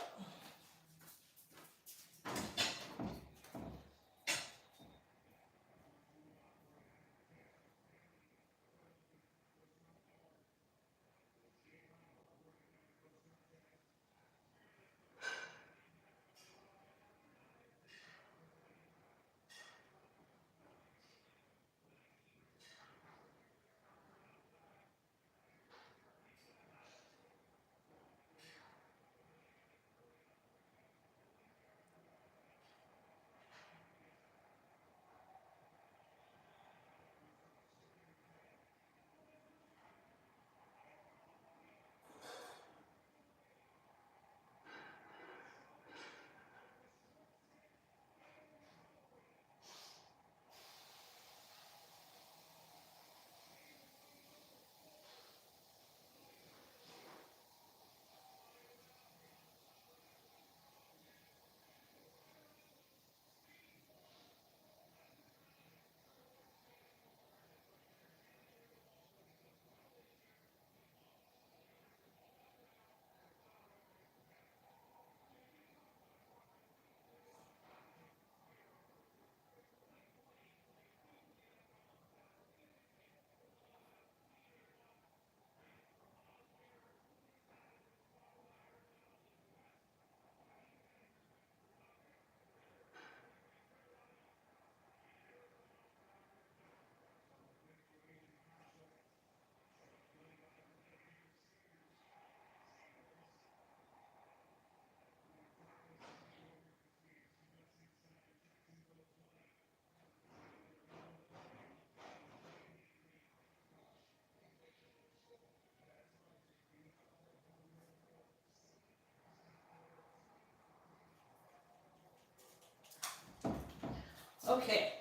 Okay,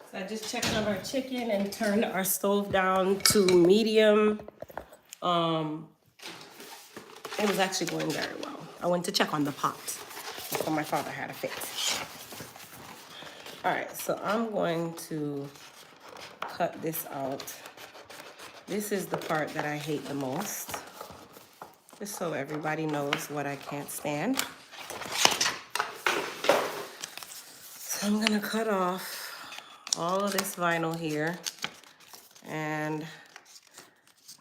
so I just checked on our chicken and turned our stove down to medium. It was actually going very well. I went to check on the pot before my father had a fit. All right, so I'm going to cut this out. This is the part that I hate the most, just so everybody knows what I can't stand. So I'm gonna cut off all of this vinyl here, and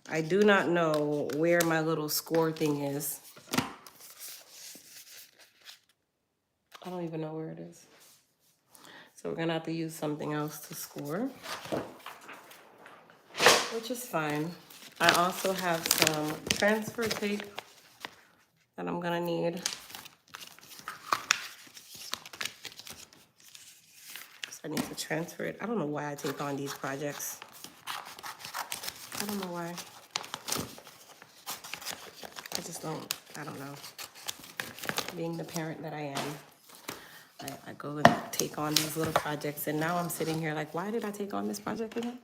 I do not know where my little score thing is. I don't even know where it is. So we're gonna have to use something else to score, which is fine. I also have some transfer tape that I'm gonna need. So I need to transfer it. I don't know why I take on these projects. I don't know why. I don't know. Being the parent that I am, I go and take on these little projects, and now I'm sitting here like, why did I take on this project again?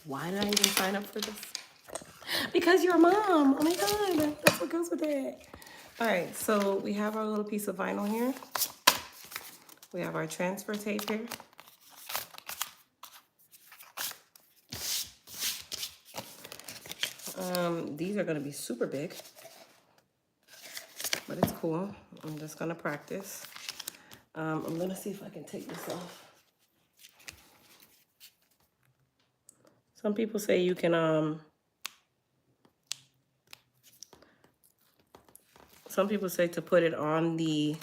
Why did I even sign up for this? Because you're a mom. Oh my God, that's what goes with it. All right, so we have our little piece of vinyl here. We have our transfer tape here. These are gonna be super big, but it's cool. I'm just gonna practice. I'm gonna see if I can take this off. Some people say you can, some people say to put it on the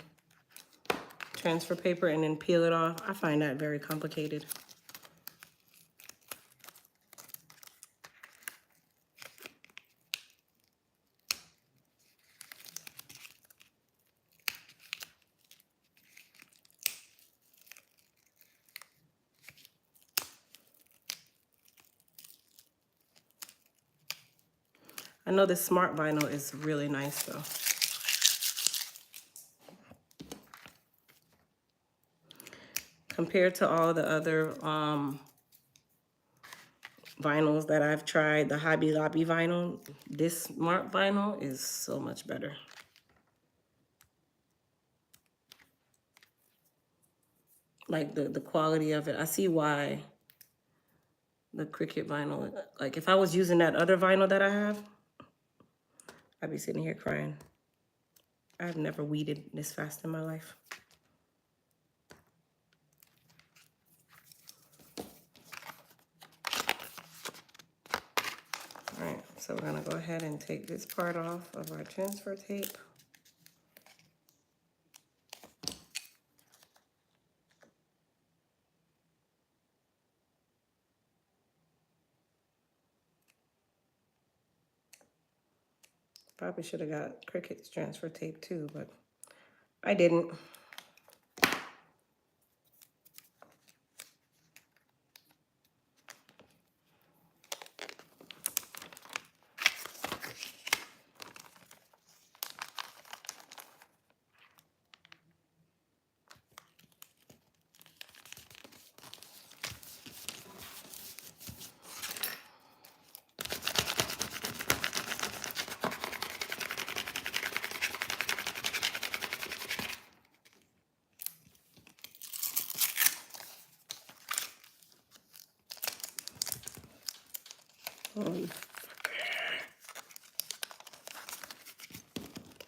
transfer paper and then peel it off. I find that very complicated. I know this smart vinyl is really nice though. Compared to all the other vinyls that I've tried, the Hobby Lobby vinyl, this smart vinyl is so much better. Like the quality of it. I see why the Cricut vinyl, like if I was using that other vinyl that I have, I'd be sitting here crying. I've never weeded this fast in my life. All right, so we're gonna go ahead and take this part off of our transfer tape. Probably should have got Cricut's transfer tape too, but I didn't.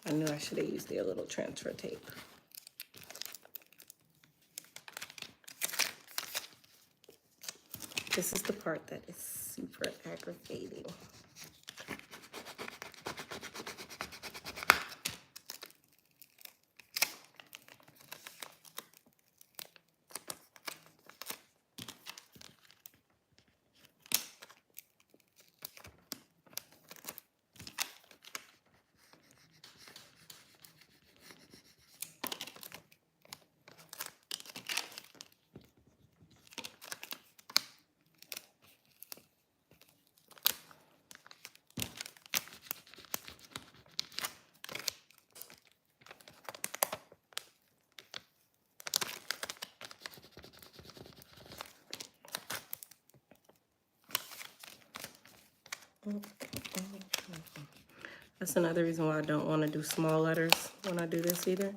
I knew I should have used their little transfer tape. This is the part that is super aggravating. That's another reason why I don't want to do small letters when I do this either.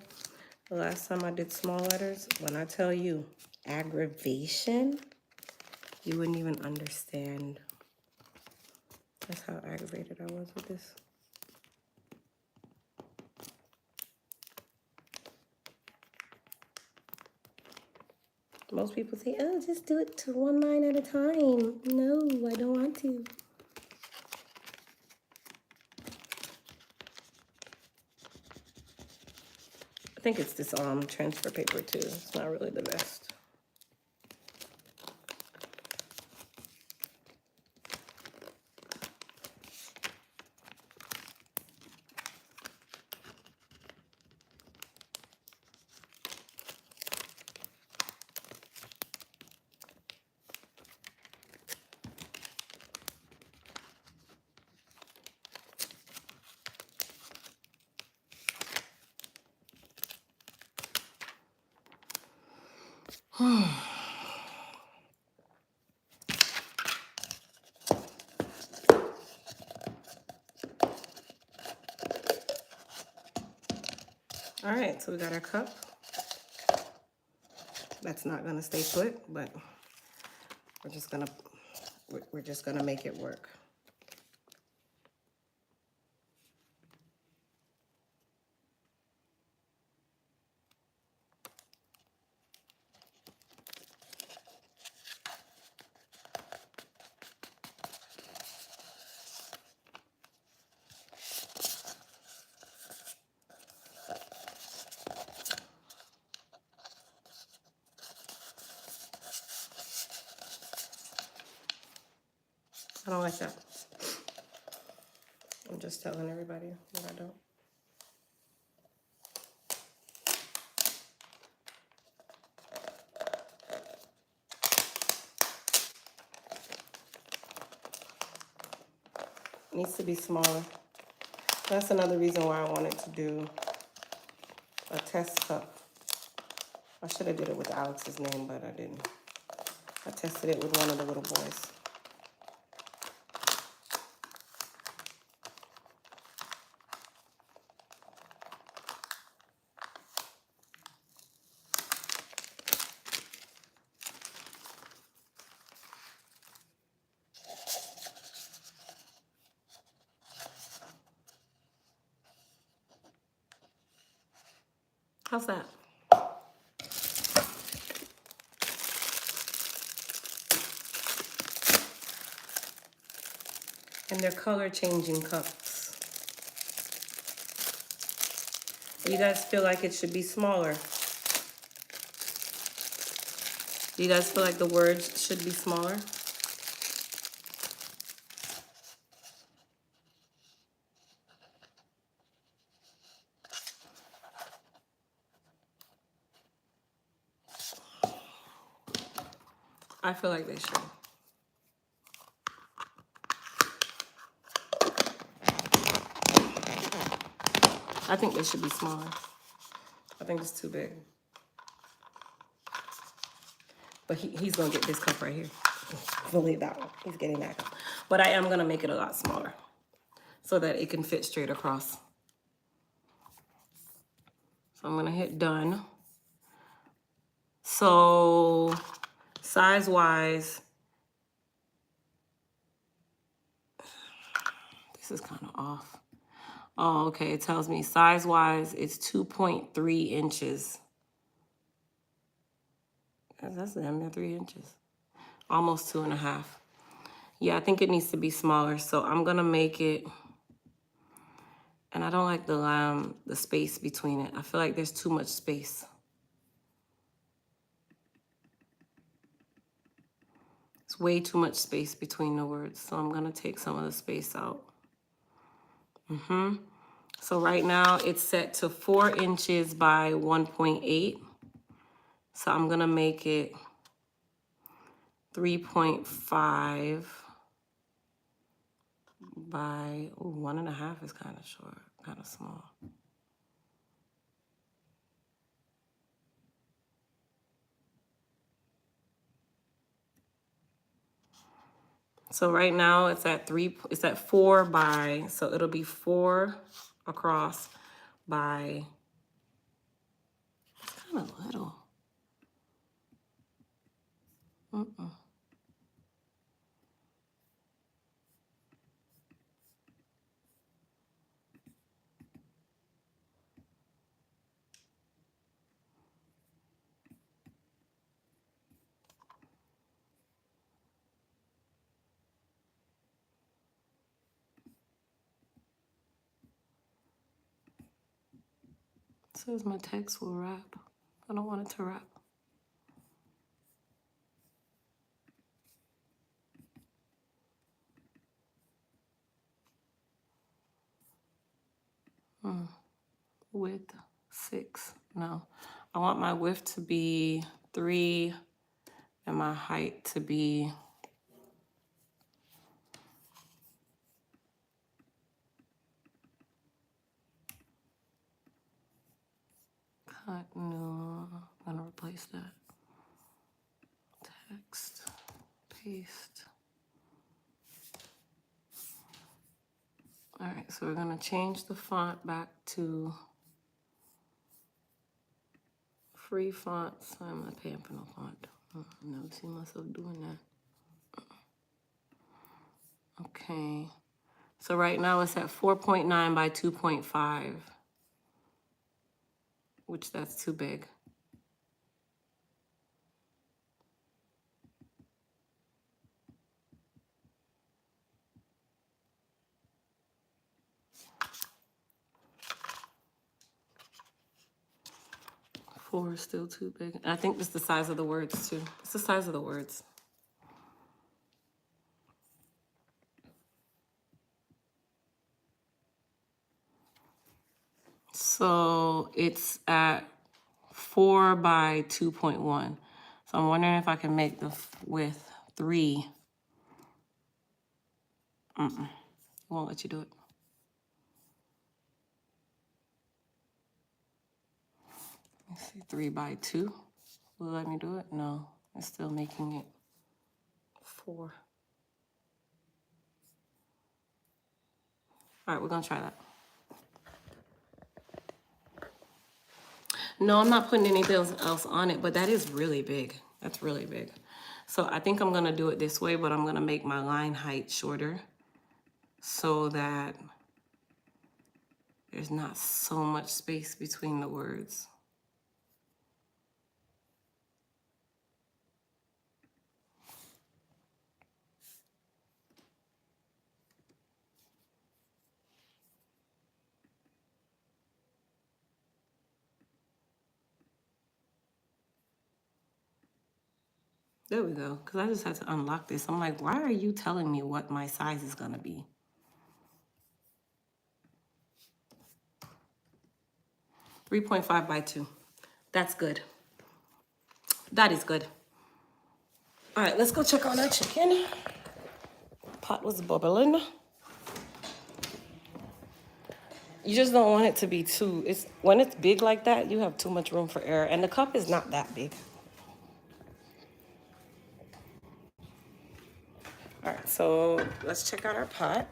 The last time I did small letters, when I tell you aggravation, you wouldn't even understand. That's how aggravated I was with this. Most people say, oh, just do it to one line at a time. No, I don't want to. I think it's this transfer paper too. It's not really the best. All right, so we got our cup. That's not gonna stay put, but we're just gonna make it work. I don't like that. I'm just telling everybody what I don't. It needs to be smaller. That's another reason why I wanted to do a test cup. I should have did it with Alex's name, but I didn't. I tested it with one of the little boys. How's that? And they're color changing cups. Do you guys feel like it should be smaller? Do you guys feel like the words should be smaller? I feel like they should. I think they should be smaller. I think it's too big. But he's gonna get this cup right here. Believe that one. He's getting that cup. But I am gonna make it a lot smaller so that it can fit straight across. So I'm gonna hit done. So size-wise, this is kind of off. Oh, okay, it tells me size-wise, it's 2.3 inches. That's damn near 3 inches. Almost 2.5. Yeah, I think it needs to be smaller, so I'm gonna make it, and I don't like the space between it. I feel like there's too much space. It's way too much space between the words, so I'm gonna take some of the space out. So right now it's set to 4 inches by 1.8. So I'm gonna make it 3.5 by, 1.5 is kind of short, kind of small. So right now it's at 4 by, so it'll be 4 across by, it's kind of little. It says my text will wrap. I don't want it to wrap. Width 6. No, I want my width to be 3 and my height to be no, I'm gonna replace that. Text, paste. All right, so we're gonna change the font back to free fonts. I'm not paying for no font. I've never seen myself doing that. Okay, so right now it's at 4.9 by 2.5, which that's too big. Four is still too big. And I think it's the size of the words too. It's the size of the words. So it's at 4 by 2.1. So I'm wondering if I can make the width 3. It won't let you do it. Let's see, 3 by 2. Will it let me do it? No, it's still making it 4. All right, we're gonna try that. No, I'm not putting anything else on it, but that is really big. That's really big. So I think I'm gonna do it this way, but I'm gonna make my line height shorter so that there's not so much space between the words. There we go, because I just had to unlock this. I'm like, why are you telling me what my size is gonna be? .5 by 2. That's good. That is good. All right, let's go check on our chicken. Pot was bubbling. You just don't want it to be too, when it's big like that, you have too much room for error. And the cup is not that big. All right, so let's check out our pot.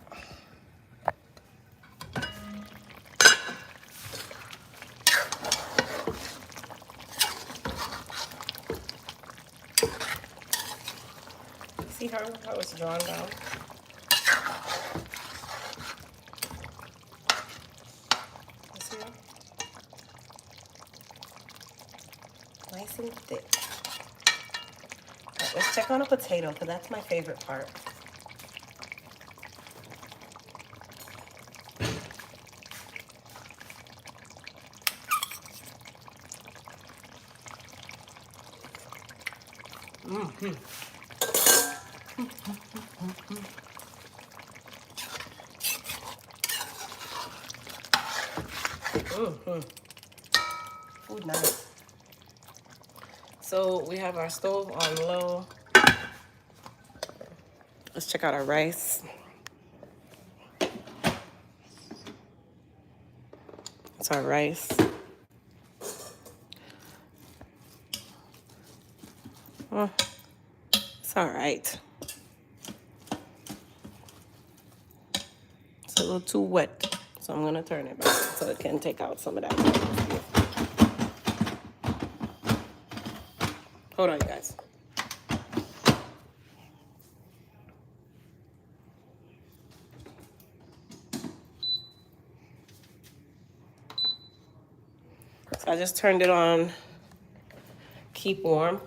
See how it's drawn down? You see that? Nice and thick. All right, let's check on a potato, because that's my favorite part. Food nice. So we have our stove on low. Let's check out our rice. It's our rice. It's all right. It's a little too wet. So I'm gonna turn it back so it can take out some of that. Hold on, you guys. So I just turned it on, keep warm,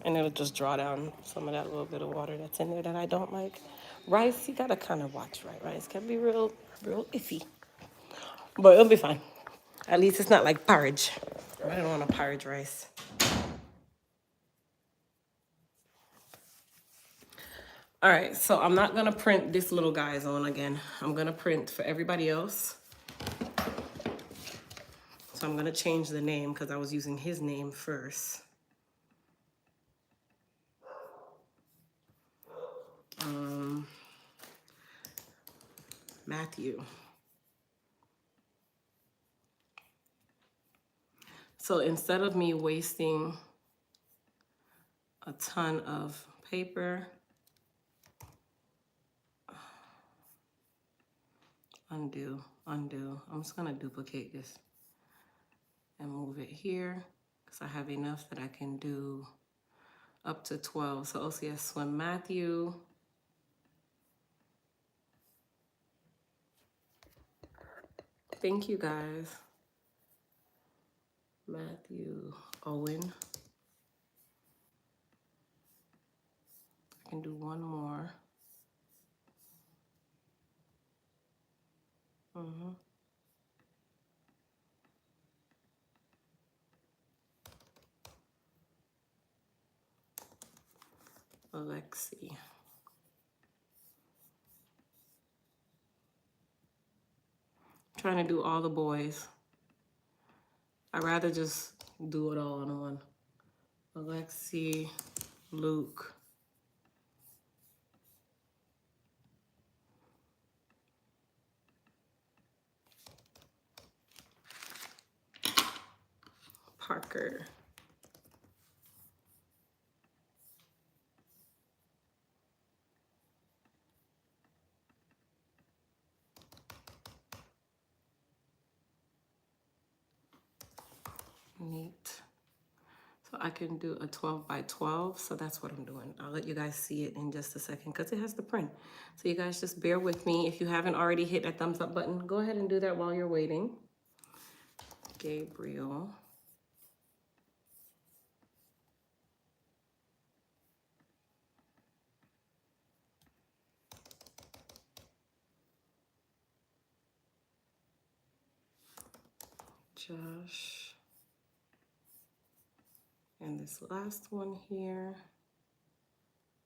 and it'll just draw down some of that little bit of water that's in there that I don't like. Rice, you gotta kind of watch, right? Rice can be real iffy, but it'll be fine. At least it's not like porridge. I don't want a porridge rice. All right, so I'm not gonna print this little guy's on again. I'm gonna print for everybody else. So I'm gonna change the name because I was using his name first. Matthew. So instead of me wasting a ton of paper, undo. I'm just gonna duplicate this and move it here because I have enough that I can do up to 12. So OCS Swim Matthew. Thank you guys. Matthew Owen. I can do one more. Alexi. Trying to do all the boys. I'd rather just do it all in one. Alexi, Luke. Parker. Neat. So I can do a 12 by 12. So that's what I'm doing. I'll let you guys see it in just a second because it has the print. So you guys just bear with me. If you haven't already hit that thumbs up button, go ahead and do that while you're waiting. Gabriel. Josh. And this last one here,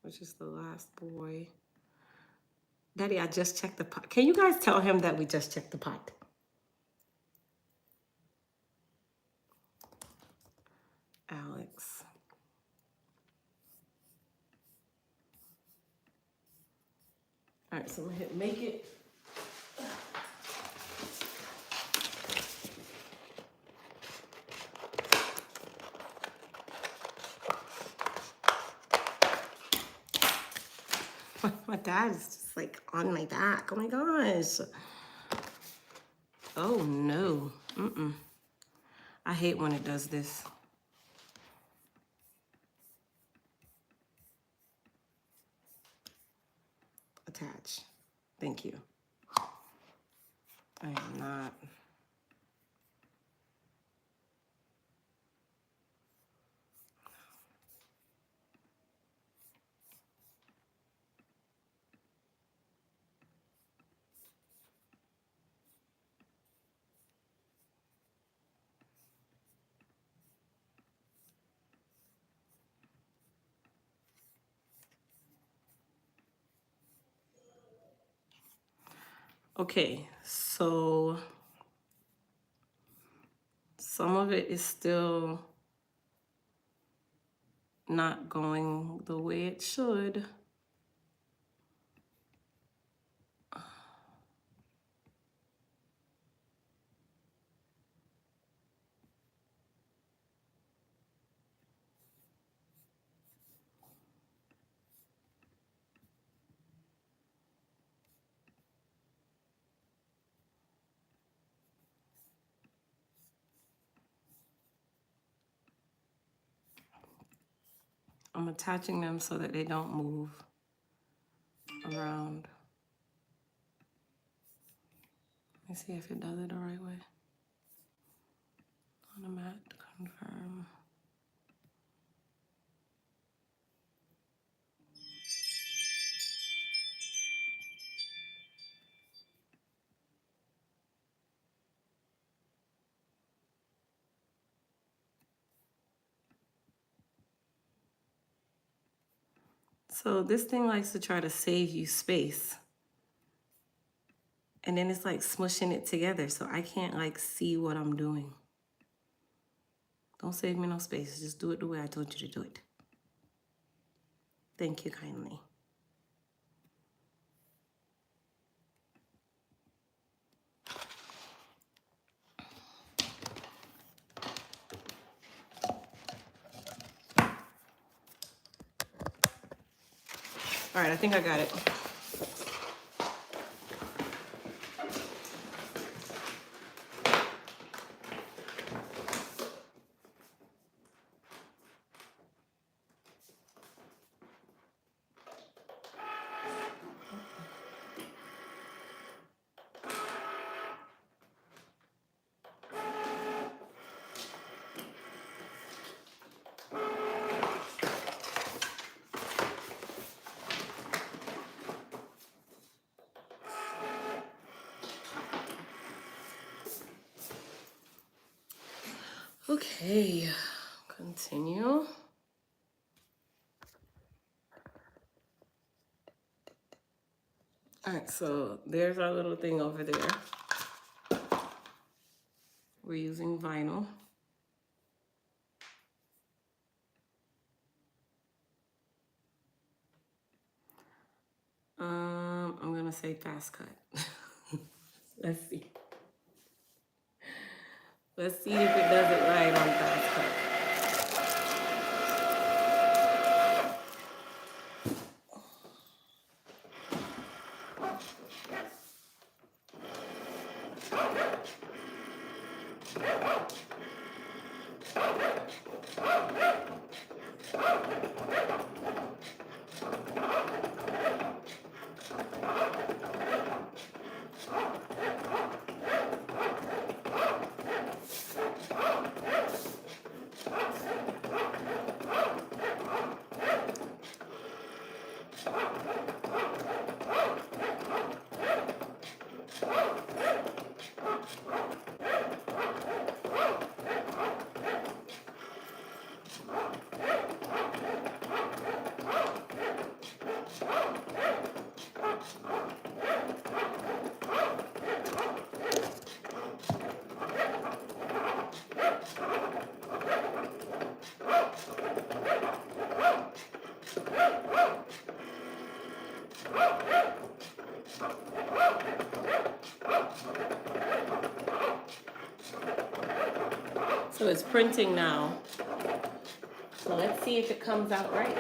which is the last boy. Daddy, I just checked the pot. Can you guys tell him that we just checked the pot? Alex. All right, so I'm gonna hit make it. My dad is just like on my back. Oh my gosh. Oh no. I hate when it does this. Attach. Thank you. I am not. Okay, so some of it is still not going the way it should. I'm attaching them so that they don't move around. Let me see if it does it the right way. On the mat, confirm. So this thing likes to try to save you space. And then it's like smushing it together, so I can't like see what I'm doing. Don't save me no space. Just do it the way I told you to do it. Thank you kindly. All right, I think I got it. Okay, continue. All right, so there's our little thing over there. We're using vinyl. I'm gonna say fast cut. Let's see. Let's see if it does it right on fast cut. So it's printing now. So let's see if it comes out right.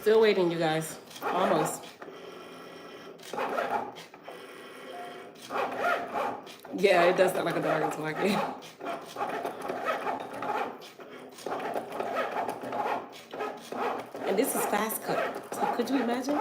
Still waiting, you guys. Almost. Yeah, it does sound like a dog is barking. And this is fast cut. So could you imagine?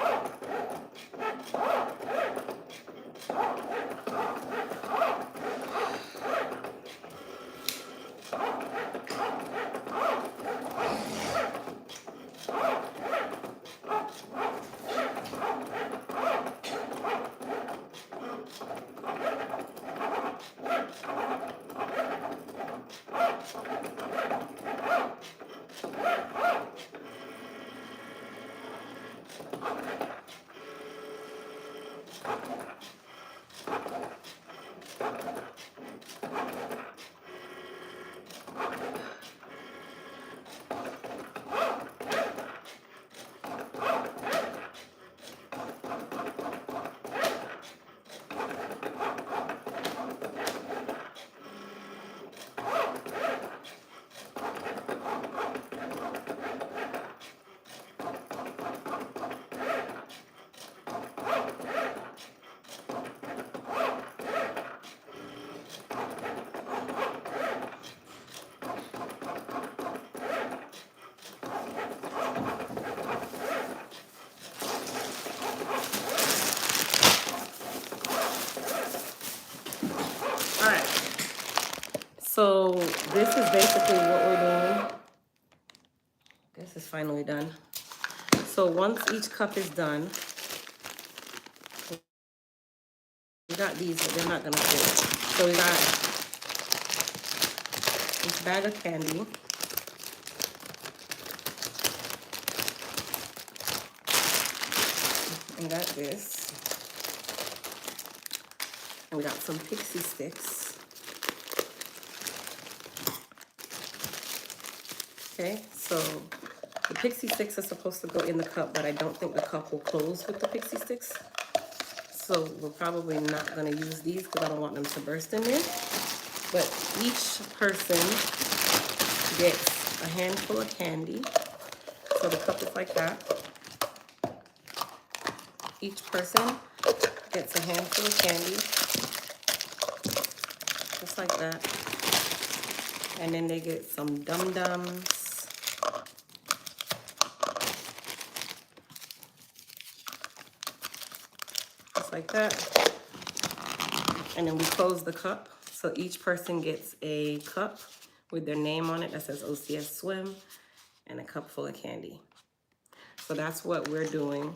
All right. So this is basically what we're doing. This is finally done. So once each cup is done, we got these, but they're not gonna fit. So we got each bag of candy. We got this. And we got some pixie sticks. Okay, so the pixie sticks are supposed to go in the cup, but I don't think the cup will close with the pixie sticks. So we're probably not going to use these because I don't want them to burst in there. But each person gets a handful of candy. So the cup is like that. Each person gets a handful of candy, just like that. And then they get some dum-dums. Just like that. And then we close the cup. So each person gets a cup with their name on it that says OCS Swim and a cup full of candy. So that's what we're doing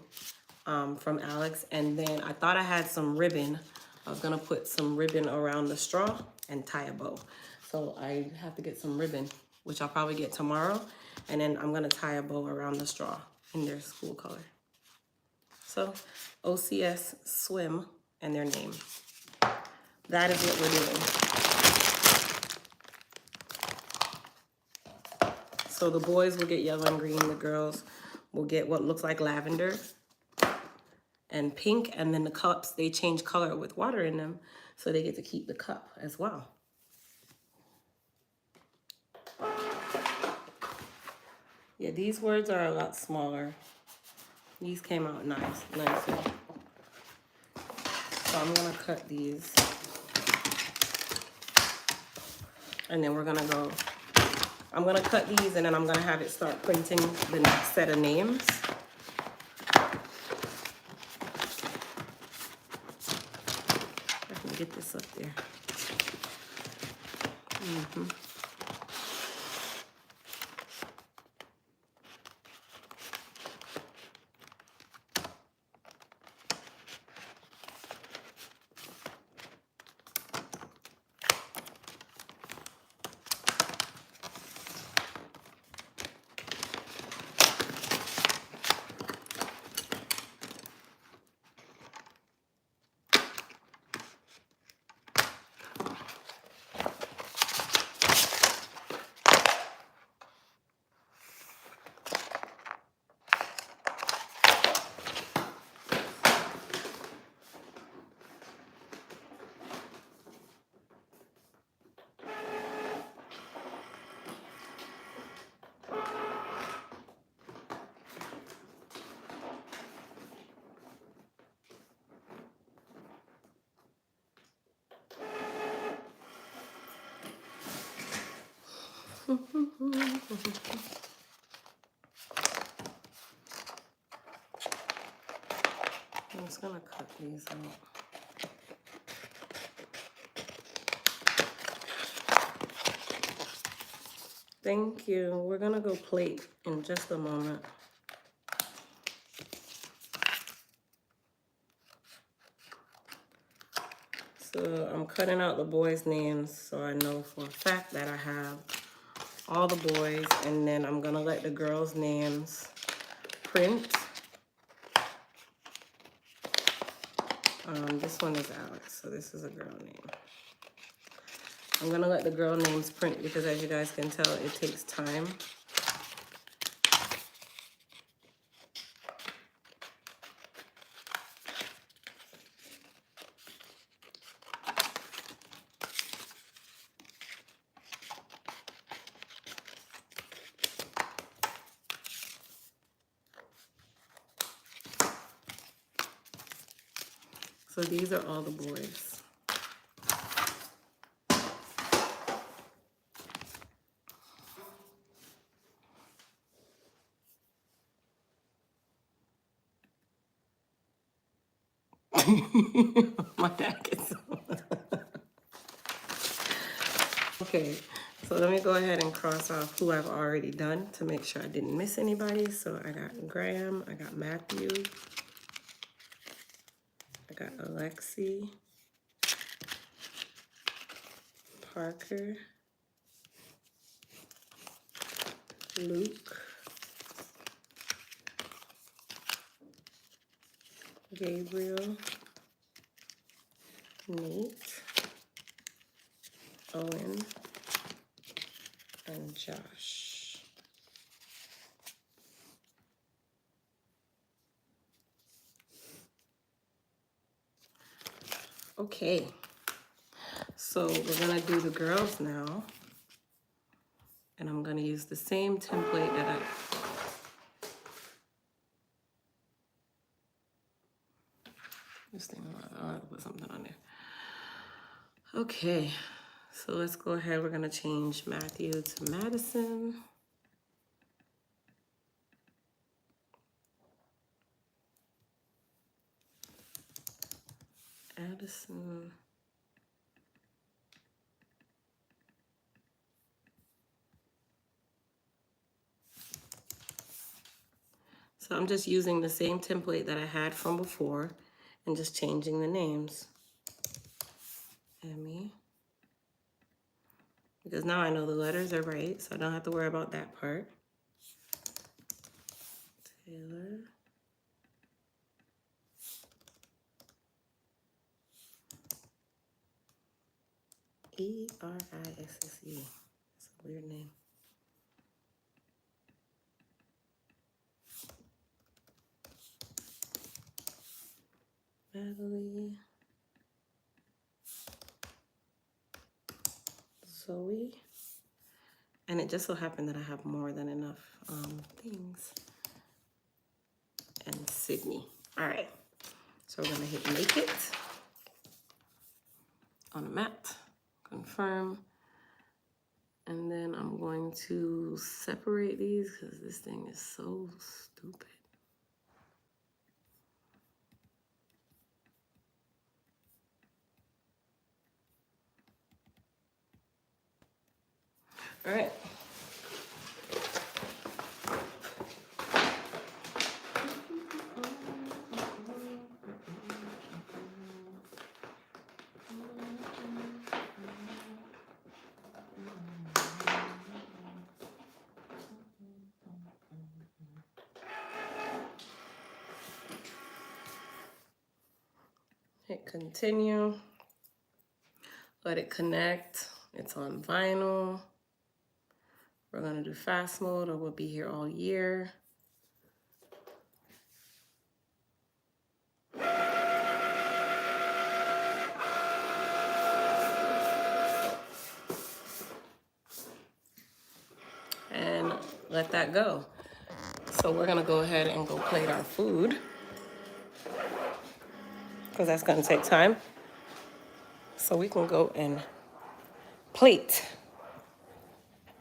from Alex. And then I thought I had some ribbon. I was gonna put some ribbon around the straw and tie a bow. So I have to get some ribbon, which I'll probably get tomorrow. And then I'm gonna tie a bow around the straw in their school color. So OCS Swim and their name. That is what we're doing. So the boys will get yellow and green, the girls will get what looks like lavender and pink, and then the cups, they change color with water in them, so they get to keep the cup as well. Yeah, these words are a lot smaller. These came out nicely. So I'm gonna cut these. And then we're gonna go, I'm gonna cut these and then I'm gonna have it start printing the next set of names. I can get this up there. just gonna cut these out. Thank you. We're gonna go plate in just a moment. So I'm cutting out the boys' names so I know for a fact that I have all the boys, and then I'm gonna let the girls' names print. This one is Alex, so this is a girl name. I'm gonna let the girl names print because as you guys can tell, it takes time. So these are all the boys. My dad gets Okay, so let me go ahead and cross off who I've already done to make sure I didn't miss anybody. So I got Graham, I got Matthew, I got Alexi, Parker, Luke, Gabriel, Nate, Owen, and Josh. Okay, so we're gonna do the girls now. And I'm gonna use the same template that this thing, I'll have to put something on there. Okay, so let's go ahead. We're gonna change Matthew to Madison. Addison. So I'm just using the same template that I had from before and just changing the names. Emmy. Because now I know the letters are right, so I don't have to worry about that part. Taylor. E-R-I-S-S-E. That's a weird name. Natalie. Zoe. And it just so happened that I have more than enough things. And Sydney. All right. So we're gonna hit make it on the mat, confirm. And then I'm going to separate these because this thing is so stupid. All right. Hit continue. Let it connect. It's on vinyl. We're gonna do fast mode or we'll be here all year. And let that go. So we're gonna go ahead and go plate our food because that's gonna take time. So we can go and plate.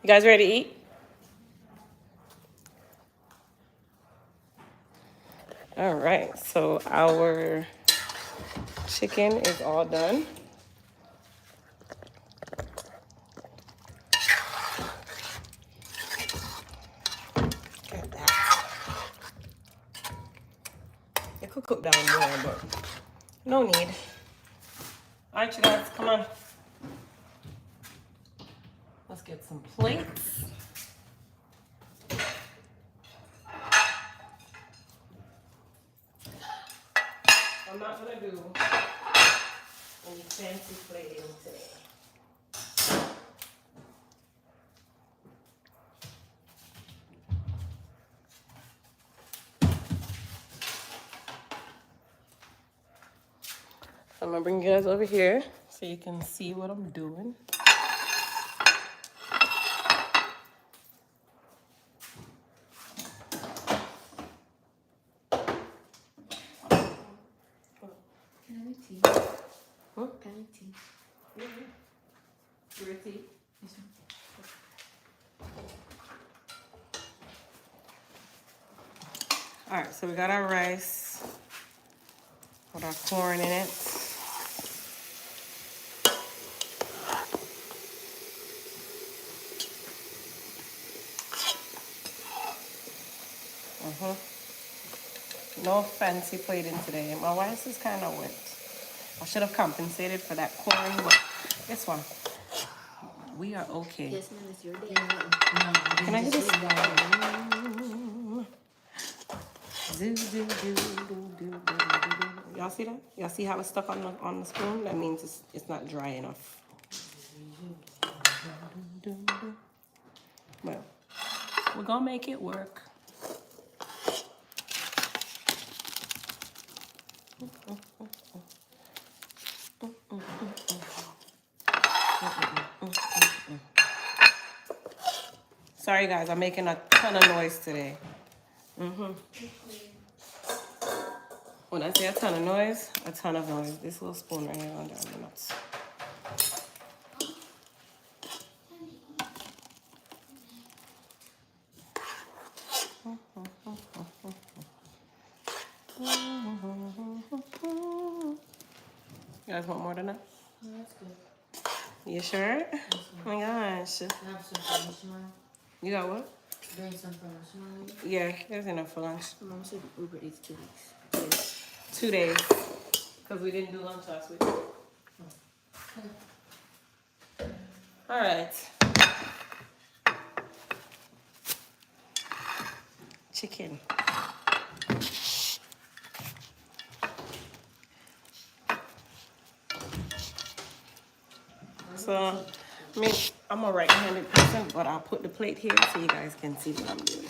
You guys ready to eat? All right, so our chicken is all done. Look at that. It could cook down more, but no need. All right, you guys, come on. Let's get some plates. I'm not gonna do any fancy plating today. I'm gonna bring you guys over here so you can see what I'm doing. All right, so we got our rice with our corn in it. No fancy plating today. My rice is kind of wet. I should have compensated for that corn, but guess what? We are okay. Yes, ma'am, it's your day. Can I get this? Y'all see that? Y'all see how it's stuck on the spoon? That means it's not dry enough. Well, we're gonna make it work. Sorry guys, I'm making a ton of noise today. When I say a ton of noise, a ton of noise. This little spoon right here under the nuts. You guys want more than that? No, that's good. You sure? Oh my gosh. I have some for lunch tomorrow. You got what? Bring some for lunch tomorrow. Yeah, there's enough for lunch. Mom said Uber Eats 2 weeks. 2 days. Because we didn't do lunch last week. All right. Chicken. So, I mean, I'm a right-handed person, but I'll put the plate here so you guys can see what I'm doing.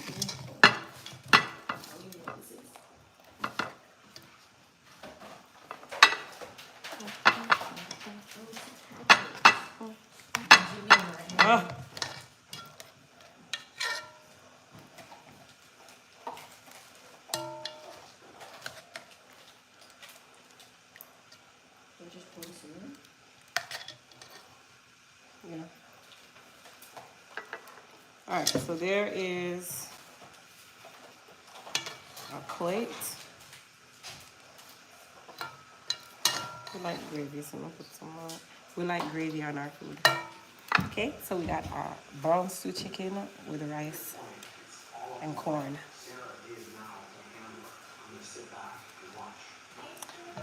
Yeah. All right, so there is our plate. We like gravy, so I'm gonna put some more. We like gravy on our food. Okay, so we got our brown stew chicken with rice and corn.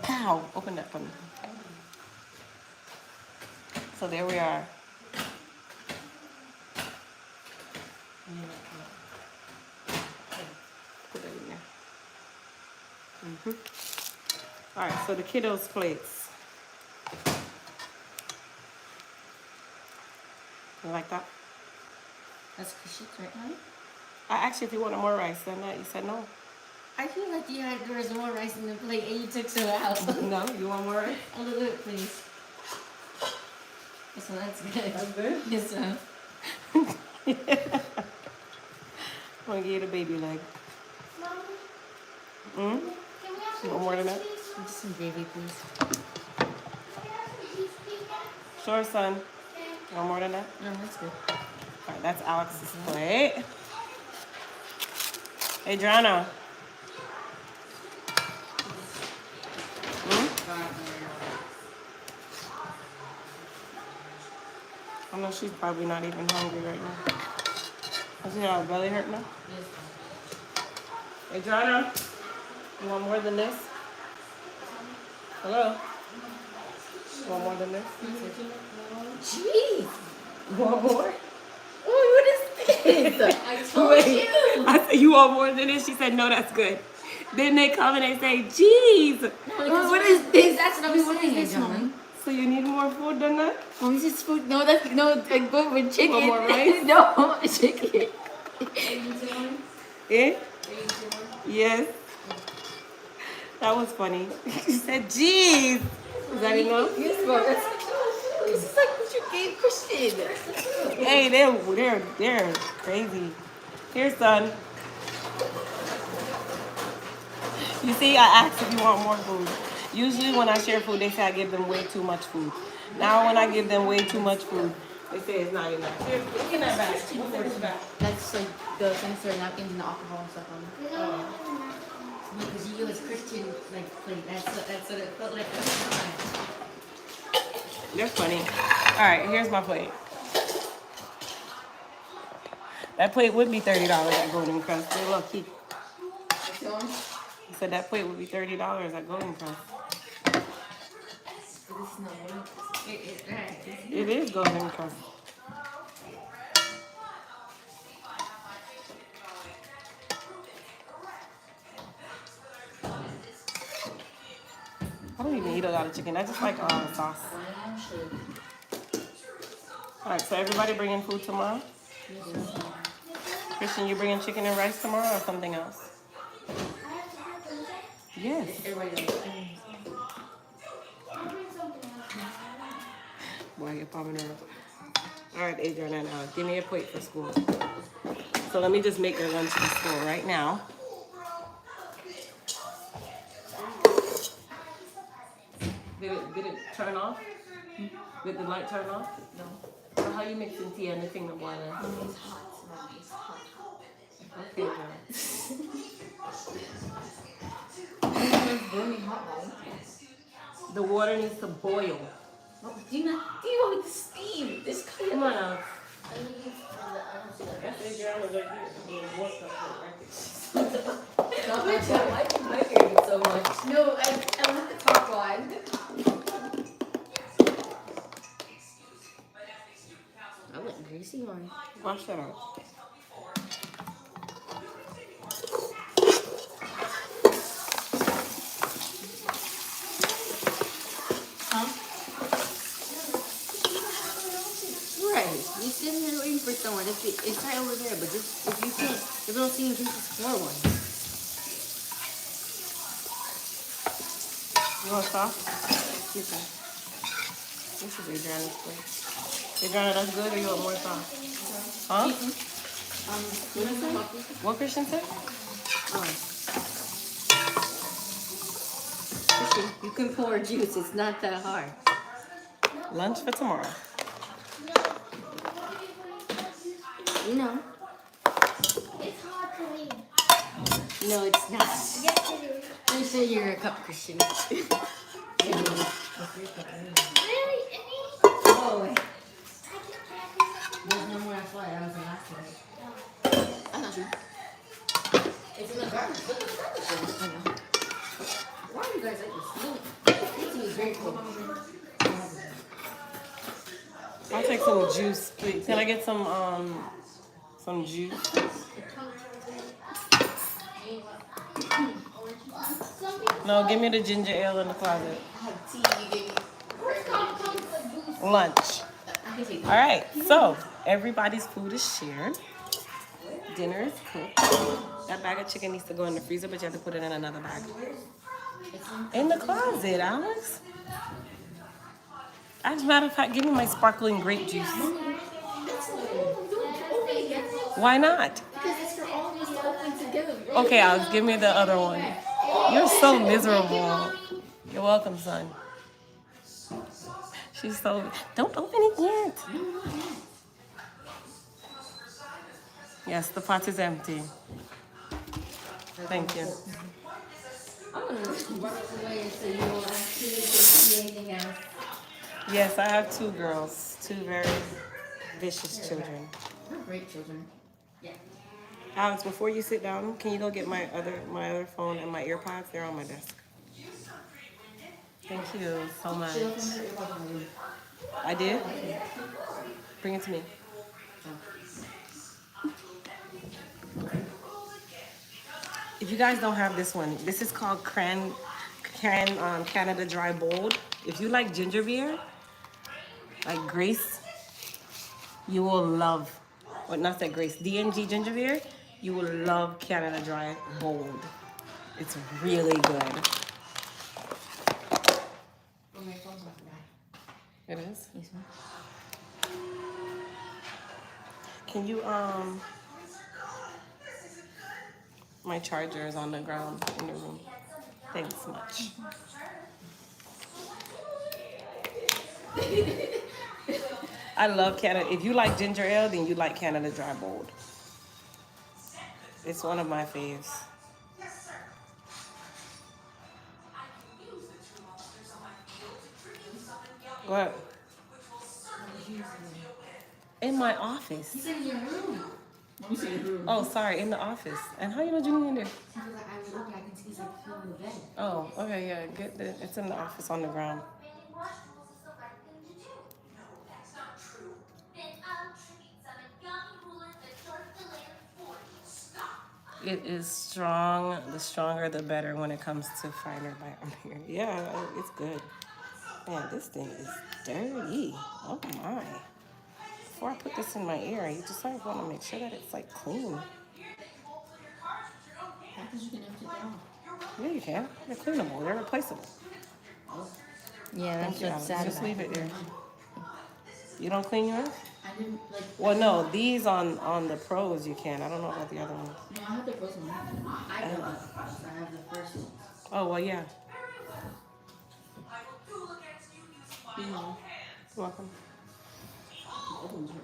Pow! Open that for me. So there we are. Put that in there. All right, so the kiddos' plates. You like that? That's cushy, right, honey? I asked you if you wanted more rice, then you said no. I feel like there was more rice in the plate and you took some out. No, you want more rice? A little bit, please. So that's good. That's good? Yes, sir. I'm gonna give you the baby leg. You want more than that? Just some gravy, please. Sure, son. You want more than that? No, that's good. All right, that's Alex's plate. Hey, Adriana. I know she's probably not even hungry right now. Does she have her belly hurt now? Hey, Adriana, you want more than this? Hello? You want more than this? Jeez. You want more? Oh, what is this? I told Wait. you. I said, you want more than this? She said, no, that's good. Then they come and they say, geez. Oh, what is this? That's what I was saying, John. So you need more food than that? Oh, this is food. No, that's no. I go with chicken. Want more rice? No, chicken. Eh? Yes. That was funny. She said, geez. Is that enough? Yes, Mom. This is like what you gave Christian. Hey, they're crazy. Here, son. You see, I asked if you want more food. Usually when I share food, they say I give them way too much food. Now when I give them way too much food, they say it's not enough. Here, look in that bag. What's in this bag? That's like the sensory napkins and the alcohol and stuff on it. Because you use Christian like plate. That's what it felt like. They're funny. All right, here's my plate. That plate would be $30 at Golden Crust. They're lucky. I said that plate would be $30 at Golden Crust. It is Golden Crust. I don't even eat a lot of chicken. I just like sauce. All right, so everybody bringing food tomorrow? Christian, you bringing chicken and rice tomorrow or something else? Yes. Boy, you're popping her up. All right, Adriana, now give me a plate for school. So let me just make their lunch for school right now. Did it turn off? Did the light turn off? No. So how you mixing tea and the thing to boil it? It's hot, Mom. It's hot. Okay, girl. It's burning hot, Mom. The water needs to boil. Do you want the steam? This kind Come on now. I don't see that. That's Adriana's right here. I like my favorite so much. No, I want the top one. I went greasy one. Wash that out. Huh? Right. You sitting here waiting for someone. It's right over there, but just if you don't see him, just pour one. You want sauce? You can. This is Adriana's plate. Adriana, that's good or you want more sauce? Huh? What Christian said? Christian, you can pour juice. It's not that hard. Lunch for tomorrow. You know. It's hard to read. No, it's not. Yes, it is. Let me say you're a cup Christian. Really? Oh, wait. I can There's no more fly. That was the last one. I'm not sure. It's in the garbage. Look at the garbage. I know. Why are you guys like this? This is very cool. I'll take some juice, please. Can I get some juice? No, give me the ginger ale in the closet. I have tea. You gave me. Lunch. I can take All right, so everybody's food is shared. Dinner is cooked. That bag of chicken needs to go in the freezer, but you have to put it in another bag. In the closet, Alex. As a matter of fact, give me my sparkling grape juice. Why not? Because it's for all of us to open together. Okay, Alex, give me the other one. You're so miserable. You're welcome, son. She's so... Don't open it yet. Yes, the pot is empty. Thank you. I'm gonna run away so you don't see anything else. Yes, I have two girls, two very vicious children. They're great children. Yeah. Alex, before you sit down, can you go get my other phone and my earpods? They're on my desk. Thank you so much. She opened her earbuds in the room. I did? Bring it to me. If you guys don't have this one, this is called Canada Dry Bold. If you like ginger beer, like Grace, you will love, or not that Grace, DNG ginger beer, you will love Canada Dry Bold. It's really good. Oh, my phone's off now. It is? Yes, ma'am. Can you, my charger is on the ground in the room. Thanks much. I love Canada. If you like ginger ale, then you like Canada Dry Bold. It's one of my faves. Go ahead. In my office. He's in your room. He's in your room. Oh, sorry, in the office. And how you know Junior in there? Because I was looking, I can see he's like filling the bed. Oh, okay, yeah. Get the. It's in the office on the ground. It is strong. The stronger, the better when it comes to finer by Amir. Yeah, it's good. Man, this thing is dirty. Oh my. Before I put this in my ear, you just want to make sure that it's like clean. Because you can empty it out. Yeah, you can. They're cleanable. They're replaceable. Yeah, Thank you, Alex. Just leave it there. You don't clean yours? I didn't like. Well, no. These on the pros you can. I don't know about the other ones. No, I have the first one. I don't. I have the first one. Oh well, yeah. You know. You're welcome. The other ones are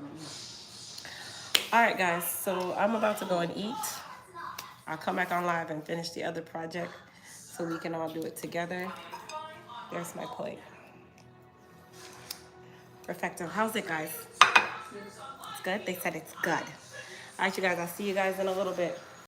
right All right, guys. So I'm about to go and eat. I'll come back on live and finish the other project so we can all do it together. There's my plate. Perfecto. How's it, guys? It's good? They said it's good. All right, you guys. I'll see you guys in a little bit.